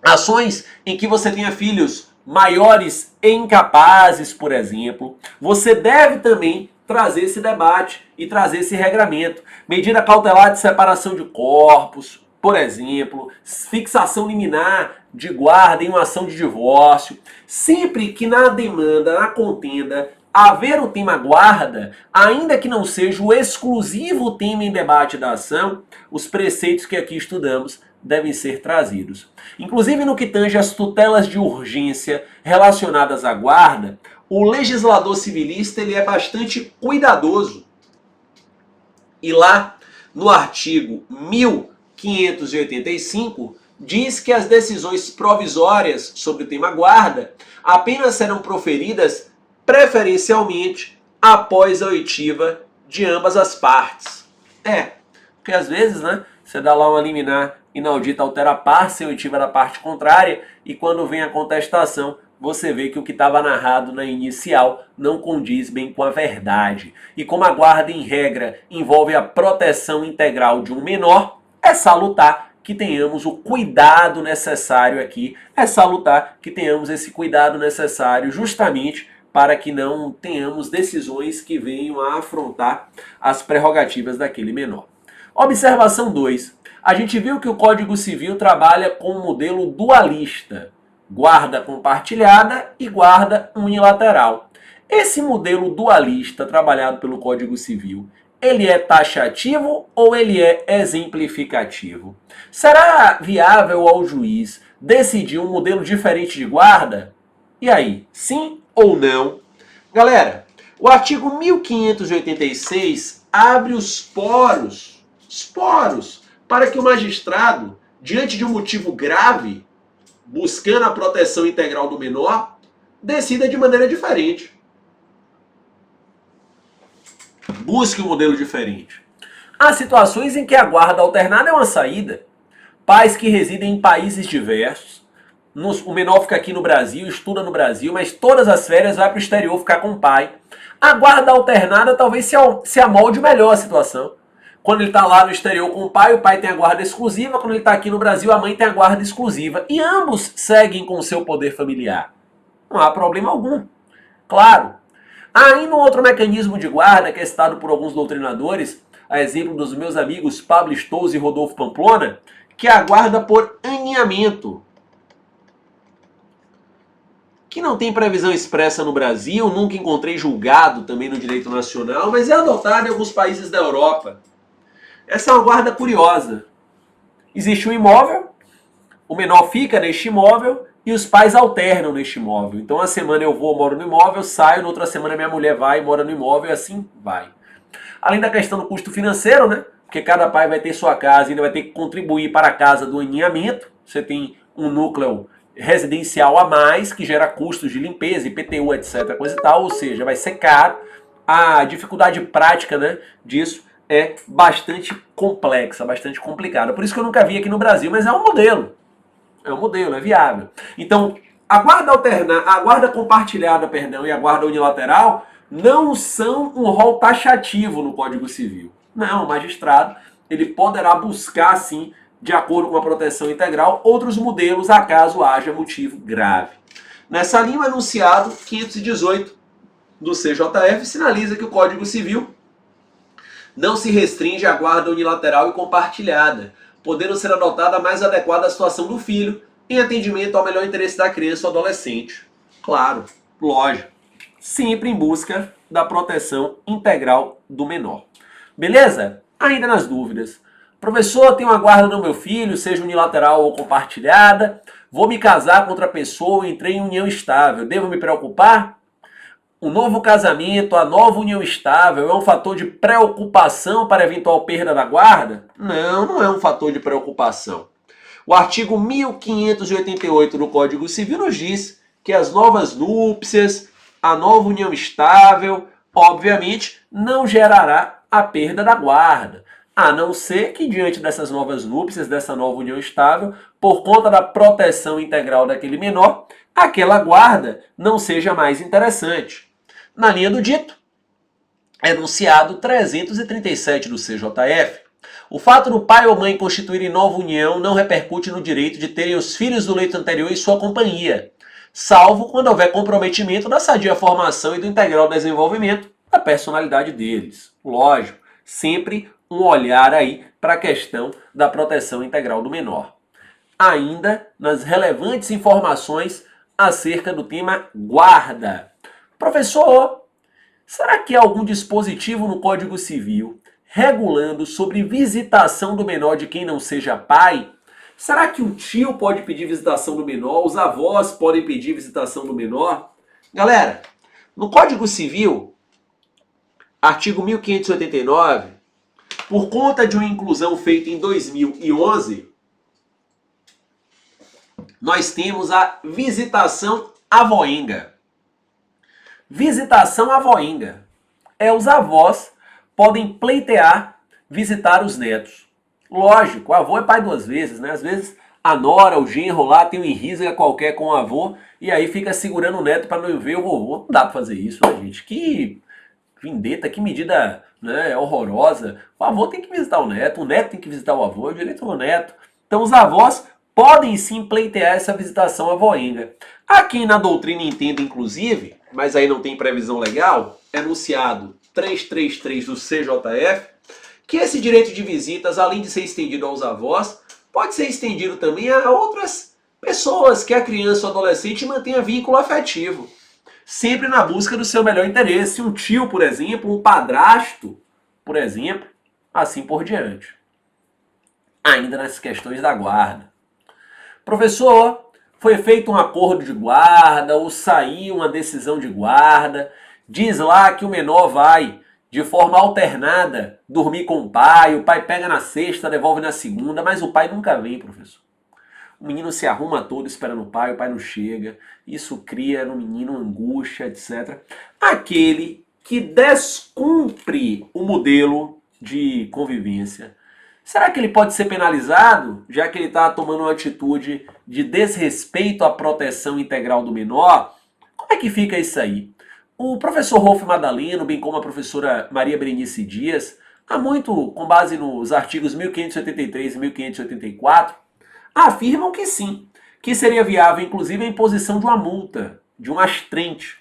ações em que você tenha filhos maiores e incapazes, por exemplo, você deve também trazer esse debate e trazer esse regramento. Medida cautelar de separação de corpos, por exemplo, fixação liminar de guarda em uma ação de divórcio. Sempre que na demanda, na contenda, haver o tema guarda, ainda que não seja o exclusivo tema em debate da ação, os preceitos que aqui estudamos devem ser trazidos. Inclusive no que tange às tutelas de urgência relacionadas à guarda, o legislador civilista ele é bastante cuidadoso. E lá, no artigo 1585, diz que as decisões provisórias sobre o tema guarda apenas serão proferidas preferencialmente após a oitiva de ambas as partes. Porque às vezes, né, você dá lá uma liminar inaudita altera par sem oitiva da parte contrária e quando vem a contestação, você vê que o que estava narrado na inicial não condiz bem com a verdade. E como a guarda, em regra, envolve a proteção integral de um menor, é salutar que tenhamos o cuidado necessário aqui, é salutar que tenhamos esse cuidado necessário justamente para que não tenhamos decisões que venham a afrontar as prerrogativas daquele menor. Observação 2. A gente viu que o Código Civil trabalha com um modelo dualista, guarda compartilhada e guarda unilateral. Esse modelo dualista trabalhado pelo Código Civil, ele é taxativo ou ele é exemplificativo? Será viável ao juiz decidir um modelo diferente de guarda? E aí, sim ou não? Galera, o artigo 1586 abre os poros para que o magistrado, diante de um motivo grave, buscando a proteção integral do menor, decida de maneira diferente. Busque um modelo diferente. Há situações em que a guarda alternada é uma saída. Pais que residem em países diversos, O menor fica aqui no Brasil, estuda no Brasil, mas todas as férias vai para o exterior ficar com o pai. A guarda alternada talvez se amolde melhor a situação. Quando ele está lá no exterior com o pai tem a guarda exclusiva. Quando ele está aqui no Brasil, a mãe tem a guarda exclusiva. E ambos seguem com o seu poder familiar. Não há problema algum. Claro. Há ainda um outro mecanismo de guarda que é citado por alguns doutrinadores, a exemplo dos meus amigos Pablo Stouze e Rodolfo Pamplona, que é a guarda por aninhamento, que não tem previsão expressa no Brasil, nunca encontrei julgado também no direito nacional, mas é adotada em alguns países da Europa. Essa é uma guarda curiosa. Existe um imóvel, o menor fica neste imóvel e os pais alternam neste imóvel. Então, uma semana eu moro no imóvel, saio, na outra semana minha mulher vai e mora no imóvel e assim vai. Além da questão do custo financeiro, né? Porque cada pai vai ter sua casa e ainda vai ter que contribuir para a casa do aninhamento. Você tem um núcleo residencial a mais, que gera custos de limpeza, IPTU, etc, coisa e tal, ou seja, vai ser caro. A dificuldade prática, né, disso é bastante complexa, bastante complicada. Por isso que eu nunca vi aqui no Brasil, mas é um modelo. É um modelo, é viável. Então, a guarda compartilhada, e a guarda unilateral não são um rol taxativo no Código Civil. Não, o magistrado, ele poderá buscar, sim, de acordo com a proteção integral, outros modelos, acaso haja motivo grave. Nessa linha, o enunciado 518 do CJF sinaliza que o Código Civil não se restringe à guarda unilateral e compartilhada, podendo ser adotada a mais adequada à situação do filho, em atendimento ao melhor interesse da criança ou adolescente. Claro, lógico, sempre em busca da proteção integral do menor. Beleza? Ainda nas dúvidas. Professor, eu tenho uma guarda no meu filho, seja unilateral ou compartilhada. Vou me casar com outra pessoa, entrei em união estável. Devo me preocupar? O novo casamento, a nova união estável é um fator de preocupação para eventual perda da guarda? Não, não é um fator de preocupação. O artigo 1588 do Código Civil nos diz que as novas núpcias, a nova união estável, obviamente, não gerará a perda da guarda. A não ser que, diante dessas novas núpcias, dessa nova união estável, por conta da proteção integral daquele menor, aquela guarda não seja mais interessante. Na linha do dito, enunciado 337 do CJF, o fato do pai ou mãe constituírem nova união não repercute no direito de terem os filhos do leito anterior em sua companhia, salvo quando houver comprometimento da sadia formação e do integral desenvolvimento da personalidade deles. Lógico, sempre um olhar aí para a questão da proteção integral do menor. Ainda nas relevantes informações acerca do tema guarda. Professor, será que há algum dispositivo no Código Civil regulando sobre visitação do menor de quem não seja pai? Será que o tio pode pedir visitação do menor? Os avós podem pedir visitação do menor? Galera, no Código Civil, artigo 1589, por conta de uma inclusão feita em 2011, nós temos a visitação avoenga. Visitação avoenga. Os avós podem pleitear visitar os netos. Lógico, o avô é pai duas vezes, né? Às vezes a nora, o genro lá tem um enrisga qualquer com o avô e aí fica segurando o neto para não ver o vovô. Não dá para fazer isso, né, gente? Que vendetta, que medida, né, horrorosa. O avô tem que visitar o neto tem que visitar o avô, é o direito do neto. Então os avós podem sim pleitear essa visitação avoenga. Há quem na doutrina entenda, inclusive, mas aí não tem previsão legal, enunciado 333 do CJF, que esse direito de visitas, além de ser estendido aos avós, pode ser estendido também a outras pessoas que a criança ou adolescente mantenha vínculo afetivo. Sempre na busca do seu melhor interesse. Um tio, por exemplo, um padrasto, por exemplo, assim por diante. Ainda nas questões da guarda. Professor, foi feito um acordo de guarda ou saiu uma decisão de guarda, diz lá que o menor vai, de forma alternada, dormir com o pai pega na sexta, devolve na segunda, mas o pai nunca vem, professor. O menino se arruma todo esperando o pai não chega, isso cria no menino angústia, etc. Aquele que descumpre o modelo de convivência, Será que ele pode ser penalizado, já que ele está tomando uma atitude de desrespeito à proteção integral do menor? Como é que fica isso aí? O professor Rolf Madaleno, bem como a professora Maria Berenice Dias, há muito, com base nos artigos 1583 e 1584, afirmam que sim, que seria viável inclusive a imposição de uma multa, de um astrente,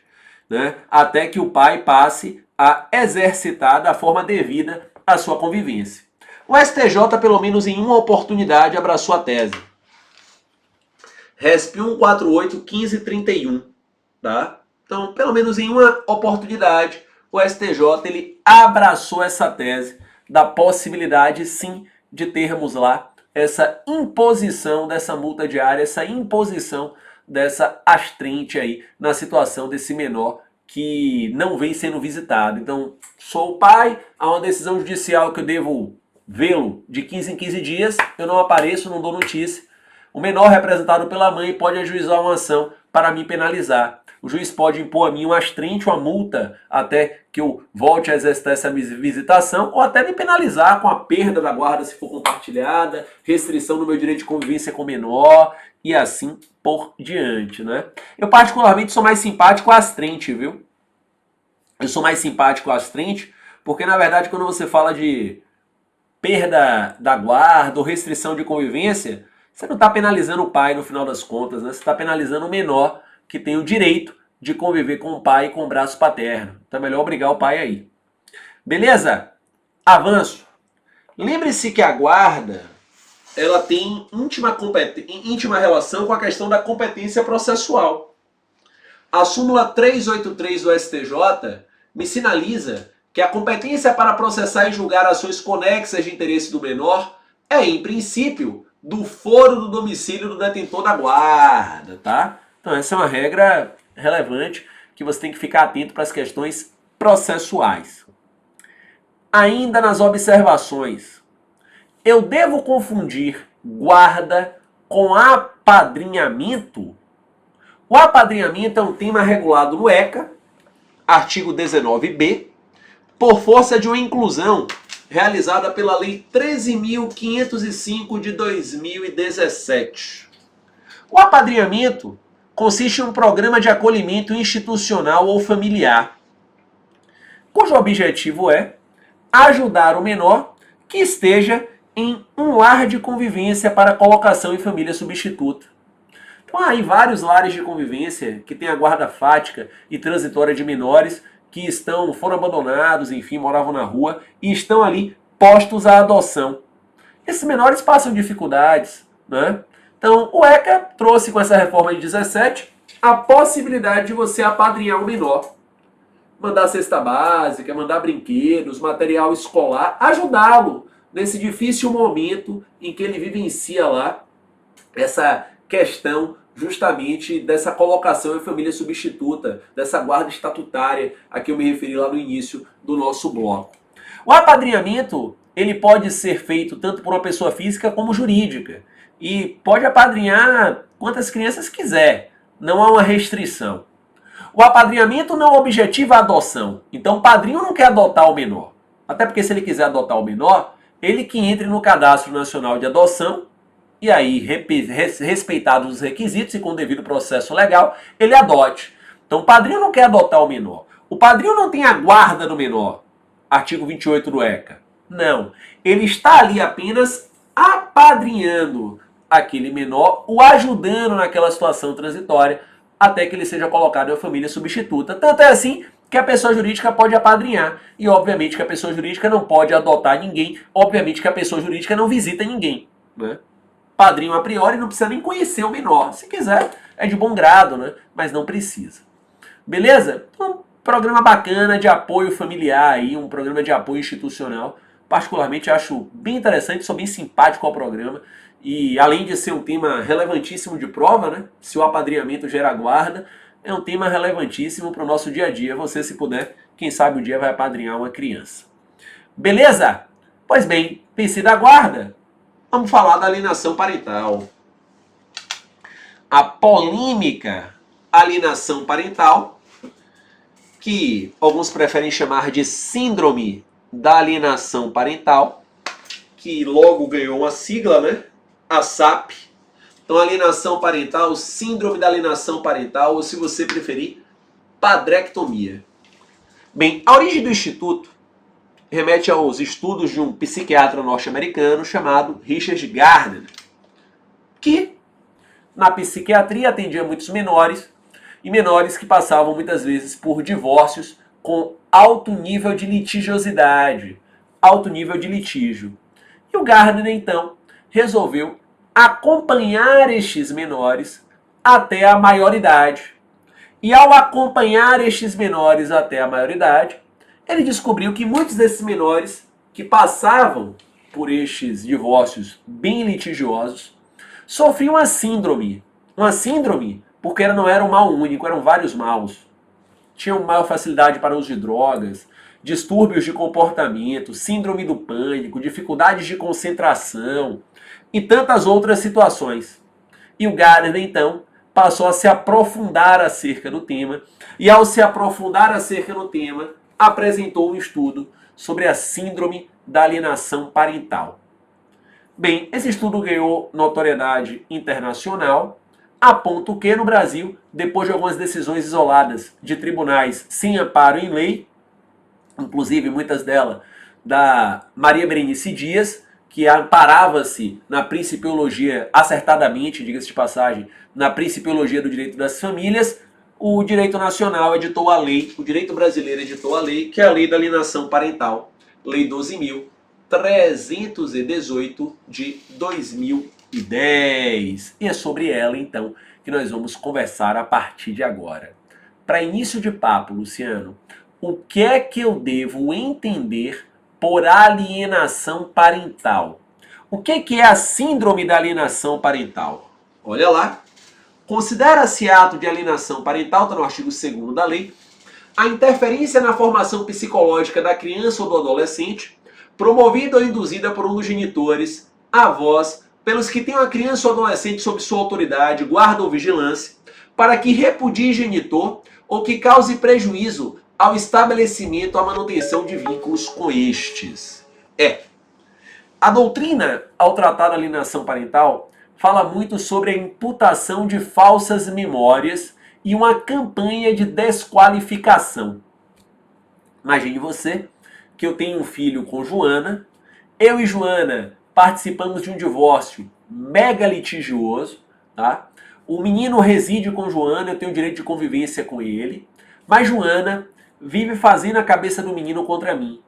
né, até que o pai passe a exercitar da forma devida a sua convivência. O STJ, pelo menos em uma oportunidade, abraçou a tese. RESP 148-1531, tá? Então, pelo menos em uma oportunidade, o STJ ele abraçou essa tese da possibilidade, sim, de termos lá essa imposição dessa multa diária, essa imposição dessa astrente aí na situação desse menor que não vem sendo visitado. Então, sou o pai, há uma decisão judicial que eu devo vê-lo de 15 em 15 dias, eu não apareço, não dou notícia. O menor representado pela mãe pode ajuizar uma ação para me penalizar. O juiz pode impor a mim um astrente, uma multa, até que eu volte a exercitar essa visitação, ou até me penalizar com a perda da guarda se for compartilhada, restrição do meu direito de convivência com o menor, e assim por diante, né? Eu particularmente sou mais simpático ao astrente, viu? Eu sou mais simpático ao astrente, porque na verdade quando você fala de perda da guarda ou restrição de convivência, você não está penalizando o pai no final das contas, né? Você está penalizando o menor que tem o direito de conviver com o pai com o braço paterno. Então é melhor obrigar o pai aí. Beleza? Avanço. Lembre-se que a guarda ela tem íntima relação com a questão da competência processual. A súmula 383 do STJ me sinaliza que a competência para processar e julgar ações conexas de interesse do menor é, em princípio, do foro do domicílio do detentor da guarda, tá? Então essa é uma regra relevante que você tem que ficar atento para as questões processuais. Ainda nas observações, eu devo confundir guarda com apadrinhamento? O apadrinhamento é um tema regulado no ECA, artigo 19b, por força de uma inclusão realizada pela Lei 13.505 de 2017. O apadrinhamento consiste em um programa de acolhimento institucional ou familiar, cujo objetivo é ajudar o menor que esteja em um lar de convivência para colocação em família substituta. Então há aí vários lares de convivência que têm a guarda fática e transitória de menores que foram abandonados, enfim, moravam na rua e estão ali postos à adoção. Esses menores passam dificuldades, né? Então o ECA trouxe com essa reforma de 17 a possibilidade de você apadrinhar o menor. Mandar cesta básica, mandar brinquedos, material escolar, ajudá-lo nesse difícil momento em que ele vivencia lá essa questão justamente dessa colocação em família substituta, dessa guarda estatutária a que eu me referi lá no início do nosso bloco. O apadrinhamento ele pode ser feito tanto por uma pessoa física como jurídica e pode apadrinhar quantas crianças quiser, não há uma restrição. O apadrinhamento não objetiva a adoção, então o padrinho não quer adotar o menor, até porque se ele quiser adotar o menor, ele que entre no Cadastro Nacional de Adoção e aí, respeitados os requisitos e com o devido processo legal, ele adote. Então o padrinho não quer adotar o menor. O padrinho não tem a guarda do menor. Artigo 28 do ECA. Não. Ele está ali apenas apadrinhando aquele menor, o ajudando naquela situação transitória, até que ele seja colocado em uma família substituta. Tanto é assim que a pessoa jurídica pode apadrinhar. E obviamente que a pessoa jurídica não pode adotar ninguém. Obviamente que a pessoa jurídica não visita ninguém, né? Padrinho a priori não precisa nem conhecer o menor. Se quiser, é de bom grado, né? Mas não precisa. Beleza? Então, um programa bacana de apoio familiar aí, um programa de apoio institucional. Particularmente acho bem interessante, sou bem simpático ao programa. E além de ser um tema relevantíssimo de prova, né? Se o apadrinhamento gera guarda, é um tema relevantíssimo para o nosso dia a dia. Você, se puder, quem sabe um dia vai apadrinhar uma criança. Beleza? Pois bem, pensei da guarda. Vamos falar da alienação parental. A polêmica alienação parental, que alguns preferem chamar de síndrome da alienação parental, que logo ganhou uma sigla, né? A SAP. Então, alienação parental, síndrome da alienação parental, ou se você preferir, padrectomia. Bem, a origem do instituto remete aos estudos de um psiquiatra norte-americano chamado Richard Gardner, que na psiquiatria atendia muitos menores, e menores que passavam muitas vezes por divórcios com alto nível de litigiosidade, alto nível de litígio. E o Gardner, então, resolveu acompanhar estes menores até a maioridade. E ao acompanhar estes menores até a maioridade, ele descobriu que muitos desses menores que passavam por estes divórcios bem litigiosos sofriam uma síndrome. Uma síndrome porque não era um mal único, eram vários maus. Tinham maior facilidade para o uso de drogas, distúrbios de comportamento, síndrome do pânico, dificuldades de concentração e tantas outras situações. E o Gardner, então, passou a se aprofundar acerca do tema, e ao se aprofundar acerca do tema, apresentou um estudo sobre a síndrome da alienação parental. Bem, esse estudo ganhou notoriedade internacional, a ponto que no Brasil, depois de algumas decisões isoladas de tribunais sem amparo em lei, inclusive muitas delas da Maria Berenice Dias, que amparava-se na principiologia, acertadamente, diga-se de passagem, na principiologia do direito das famílias, o direito nacional editou a lei, o direito brasileiro editou a lei, que é a Lei da Alienação Parental, Lei 12.318 de 2010. E é sobre ela, então, que nós vamos conversar a partir de agora. Para início de papo, Luciano, o que é que eu devo entender por alienação parental? O que é a síndrome da alienação parental? Olha lá. Considera-se ato de alienação parental, está no artigo 2º da lei, a interferência na formação psicológica da criança ou do adolescente, promovida ou induzida por um dos genitores, avós, pelos que tenham a criança ou adolescente sob sua autoridade, guarda ou vigilância, para que repudie genitor ou que cause prejuízo ao estabelecimento ou à manutenção de vínculos com estes. A doutrina, ao tratar da alienação parental, fala muito sobre a imputação de falsas memórias e uma campanha de desqualificação. Imagine você que eu tenho um filho com Joana, eu e Joana participamos de um divórcio mega litigioso, tá? O menino reside com Joana, eu tenho o direito de convivência com ele, mas Joana vive fazendo a cabeça do menino contra mim,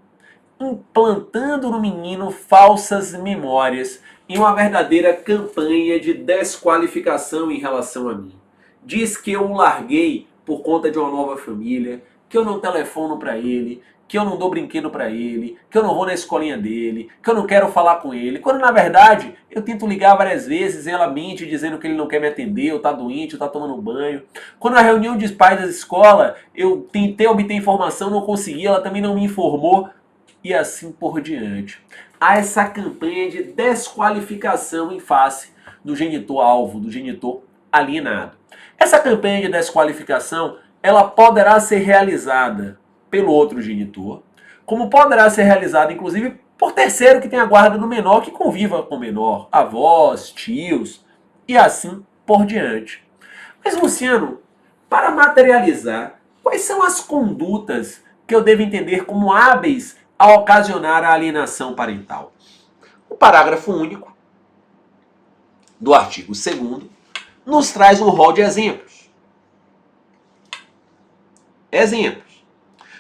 implantando no menino falsas memórias em uma verdadeira campanha de desqualificação em relação a mim. Diz que eu o larguei por conta de uma nova família, que eu não telefono para ele, que eu não dou brinquedo para ele, que eu não vou na escolinha dele, que eu não quero falar com ele, quando na verdade eu tento ligar várias vezes, ela mente dizendo que ele não quer me atender, ou tá doente, ou tá tomando banho. Quando na reunião de pais da escola eu tentei obter informação, não consegui, ela também não me informou, e assim por diante. Há essa campanha de desqualificação em face do genitor alvo, do genitor alienado. Essa campanha de desqualificação, ela poderá ser realizada pelo outro genitor, como poderá ser realizada, inclusive, por terceiro que tem a guarda do menor, que conviva com o menor, avós, tios, e assim por diante. Mas, Luciano, para materializar, quais são as condutas que eu devo entender como hábeis a ocasionar a alienação parental? O parágrafo único do artigo 2º nos traz um rol de exemplos. Exemplos.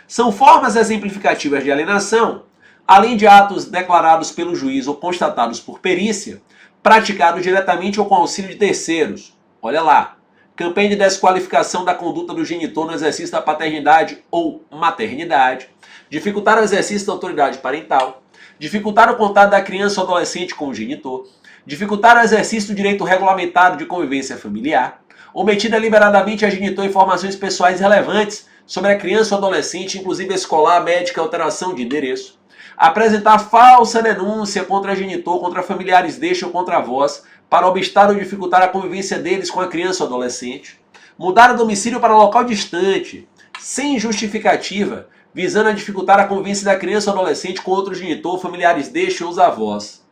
São formas exemplificativas de alienação, além de atos declarados pelo juiz ou constatados por perícia, praticados diretamente ou com auxílio de terceiros. Olha lá. Campanha de desqualificação da conduta do genitor no exercício da paternidade ou maternidade, dificultar o exercício da autoridade parental, dificultar o contato da criança ou adolescente com o genitor, dificultar o exercício do direito regulamentado de convivência familiar, omitir deliberadamente a genitor informações pessoais relevantes sobre a criança ou adolescente, inclusive escolar, médica, alteração de endereço, apresentar falsa denúncia contra a genitor, contra familiares deste ou contra avós, para obstar ou dificultar a convivência deles com a criança ou adolescente, mudar o domicílio para local distante, sem justificativa, visando a dificultar a convivência da criança ou adolescente com outro genitor, familiares deste ou os avós.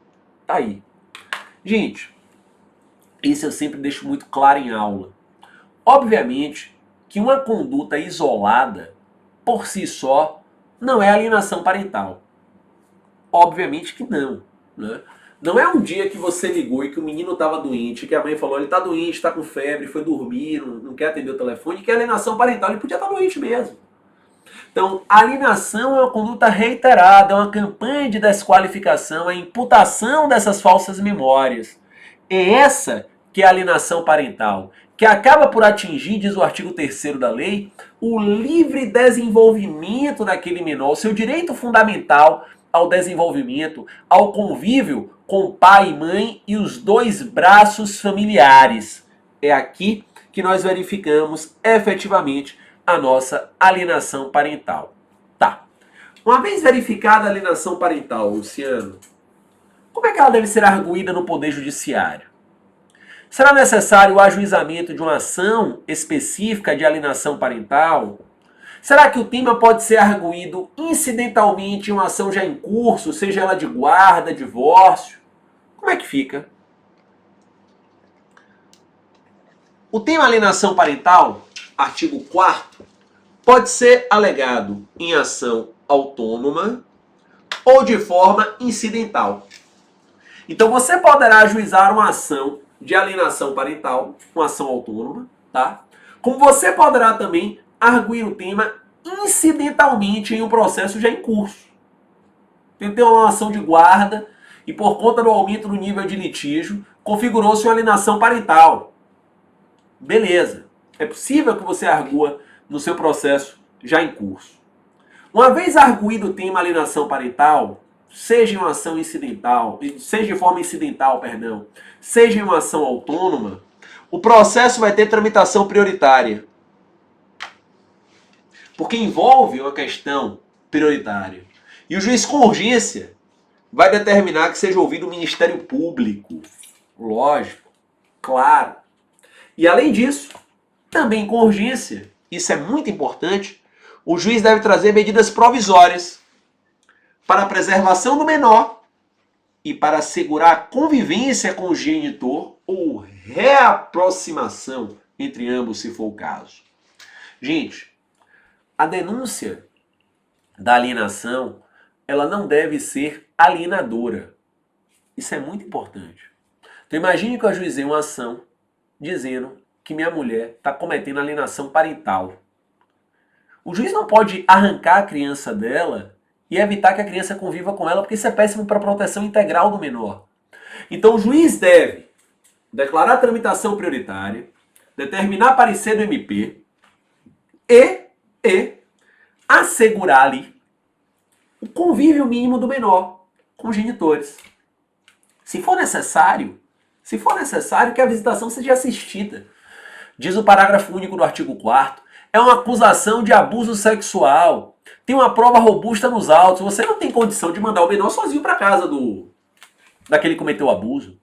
Tá aí. Gente, isso eu sempre deixo muito claro em aula. Obviamente que uma conduta isolada, por si só, não é alienação parental. Obviamente que não, né? Não é um dia que você ligou e que o menino estava doente, que a mãe falou, ele está doente, está com febre, foi dormir, não quer atender o telefone, que é alienação parental, ele podia estar doente mesmo. Então, alienação é uma conduta reiterada, é uma campanha de desqualificação, é a imputação dessas falsas memórias. É essa que é a alienação parental, que acaba por atingir, diz o artigo 3º da lei, o livre desenvolvimento daquele menor, o seu direito fundamental ao desenvolvimento, ao convívio com pai e mãe e os dois braços familiares. É aqui que nós verificamos efetivamente a nossa alienação parental. Tá. Uma vez verificada a alienação parental, Luciano, como é que ela deve ser arguída no Poder Judiciário? Será necessário o ajuizamento de uma ação específica de alienação parental? Será que o tema pode ser arguído incidentalmente em uma ação já em curso, seja ela de guarda, divórcio? Como é que fica? O tema alienação parental, artigo 4º, pode ser alegado em ação autônoma ou de forma incidental. Então você poderá ajuizar uma ação de alienação parental, uma ação autônoma, tá? Como você poderá também arguir o tema incidentalmente em um processo já em curso. Tem uma ação de guarda e por conta do aumento do nível de litígio, configurou-se uma alienação parental. Beleza. É possível que você argua no seu processo já em curso. Uma vez arguído o tema alienação parental, seja em uma ação incidental, seja de forma incidental, perdão, seja em uma ação autônoma, o processo vai ter tramitação prioritária. Porque envolve uma questão prioritária. E o juiz com urgência vai determinar que seja ouvido o Ministério Público. Lógico, claro. E além disso, também com urgência, isso é muito importante, o juiz deve trazer medidas provisórias para a preservação do menor e para assegurar a convivência com o genitor ou reaproximação entre ambos, se for o caso. Gente, a denúncia da alienação, ela não deve ser alienadora. Isso é muito importante. Então imagine que eu ajuizei uma ação dizendo que minha mulher está cometendo alienação parental. O juiz não pode arrancar a criança dela e evitar que a criança conviva com ela, porque isso é péssimo para a proteção integral do menor. Então o juiz deve declarar a tramitação prioritária, determinar parecer do MP e assegurar ali o convívio mínimo do menor com os genitores. Se for necessário que a visitação seja assistida. Diz o parágrafo único do artigo 4º, é uma acusação de abuso sexual. Tem uma prova robusta nos autos. Você não tem condição de mandar o menor sozinho para casa daquele que cometeu o abuso.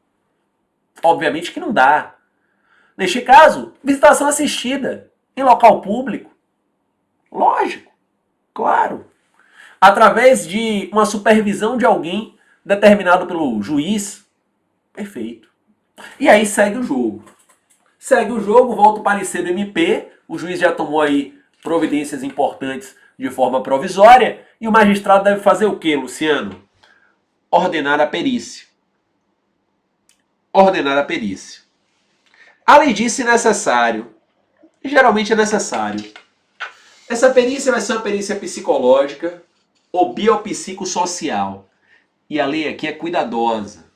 Obviamente que não dá. Neste caso, visitação assistida em local público. Lógico, claro. Através de uma supervisão de alguém determinado pelo juiz. Perfeito. E aí segue o jogo. Segue o jogo, volta o parecer do MP, o juiz já tomou aí providências importantes de forma provisória, e o magistrado deve fazer o quê, Luciano? Ordenar a perícia. Ordenar a perícia. Além disso, se necessário, geralmente é necessário, essa perícia vai ser uma perícia psicológica ou biopsicossocial. E a lei aqui é cuidadosa.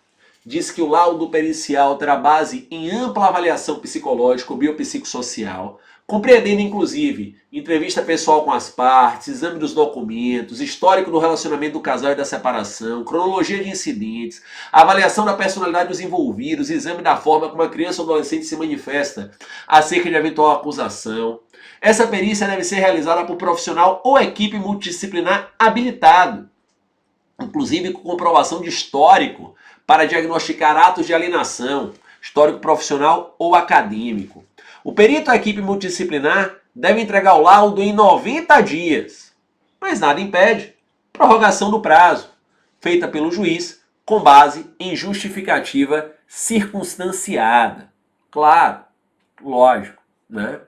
Diz que o laudo pericial terá base em ampla avaliação psicológica ou biopsicossocial, compreendendo inclusive entrevista pessoal com as partes, exame dos documentos, histórico do relacionamento do casal e da separação, cronologia de incidentes, avaliação da personalidade dos envolvidos, exame da forma como a criança ou adolescente se manifesta acerca de eventual acusação. Essa perícia deve ser realizada por profissional ou equipe multidisciplinar habilitado, inclusive com comprovação de histórico, para diagnosticar atos de alienação, histórico profissional ou acadêmico. O perito ou a equipe multidisciplinar deve entregar o laudo em 90 dias, mas nada impede prorrogação do prazo, feita pelo juiz com base em justificativa circunstanciada. Claro, lógico, né?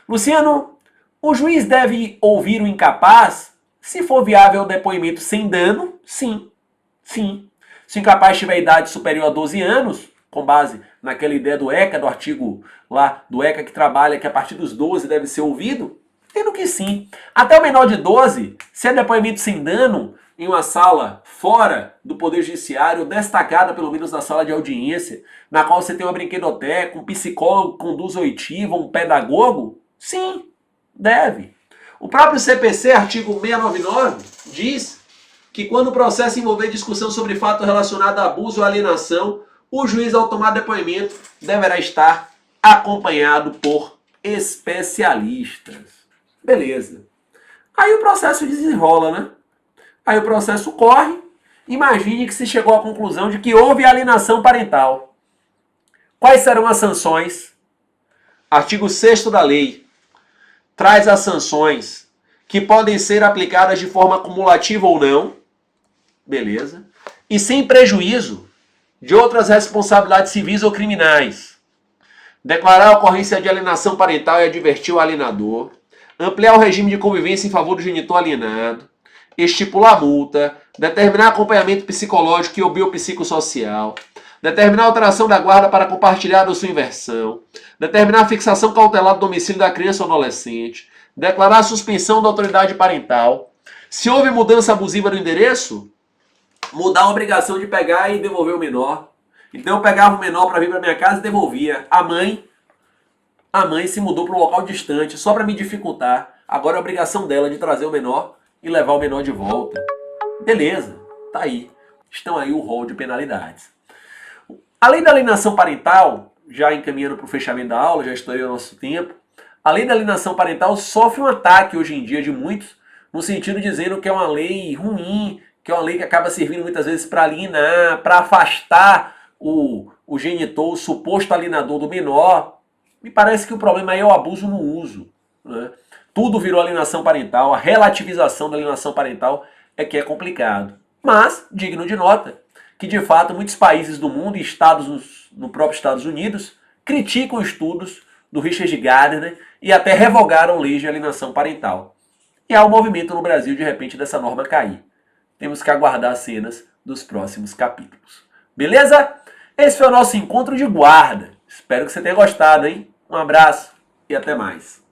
Luciano, o juiz deve ouvir o incapaz se for viável o depoimento sem dano? Sim, sim. Se o incapaz tiver idade superior a 12 anos, com base naquela ideia do ECA, do artigo lá do ECA que trabalha que a partir dos 12 deve ser ouvido, entendo que sim. Até o menor de 12, se é depoimento sem dano, em uma sala fora do Poder Judiciário, destacada pelo menos na sala de audiência, na qual você tem uma brinquedoteca, um psicólogo, conduz oitiva, um pedagogo, sim, deve. O próprio CPC, artigo 699, diz que quando o processo envolver discussão sobre fato relacionado a abuso ou alienação, o juiz, ao tomar depoimento, deverá estar acompanhado por especialistas. Beleza. Aí o processo desenrola, né? Aí o processo corre. Imagine que se chegou à conclusão de que houve alienação parental. Quais serão as sanções? Artigo 6º da lei traz as sanções que podem ser aplicadas de forma cumulativa ou não. Beleza. E sem prejuízo de outras responsabilidades civis ou criminais. Declarar a ocorrência de alienação parental e advertir o alienador. Ampliar o regime de convivência em favor do genitor alienado. Estipular multa. Determinar acompanhamento psicológico e ou biopsicossocial. Determinar a alteração da guarda para compartilhar ou sua inversão. Determinar a fixação cautelar do domicílio da criança ou adolescente. Declarar a suspensão da autoridade parental. Se houve mudança abusiva do endereço, mudar a obrigação de pegar e devolver o menor. Então eu pegava o menor para vir para minha casa e devolvia. A mãe se mudou para um local distante só para me dificultar. Agora é a obrigação dela de trazer o menor e levar o menor de volta. Beleza, tá aí. Estão aí o rol de penalidades. Além da alienação parental, já encaminhando para o fechamento da aula, já estourei o nosso tempo, além da alienação parental, sofre um ataque hoje em dia de muitos, no sentido dizendo que é uma lei ruim, que é uma lei que acaba servindo muitas vezes para alienar, para afastar o genitor, o suposto alienador do menor. Me parece que o problema aí é o abuso no uso, né? Tudo virou alienação parental, a relativização da alienação parental é que é complicado. Mas, digno de nota, que de fato muitos países do mundo e estados no próprio Estados Unidos criticam estudos do Richard Gardner e até revogaram leis de alienação parental. E há um movimento no Brasil de repente dessa norma cair. Temos que aguardar as cenas dos próximos capítulos. Beleza? Esse foi o nosso encontro de guarda. Espero que você tenha gostado, hein? Um abraço e até mais.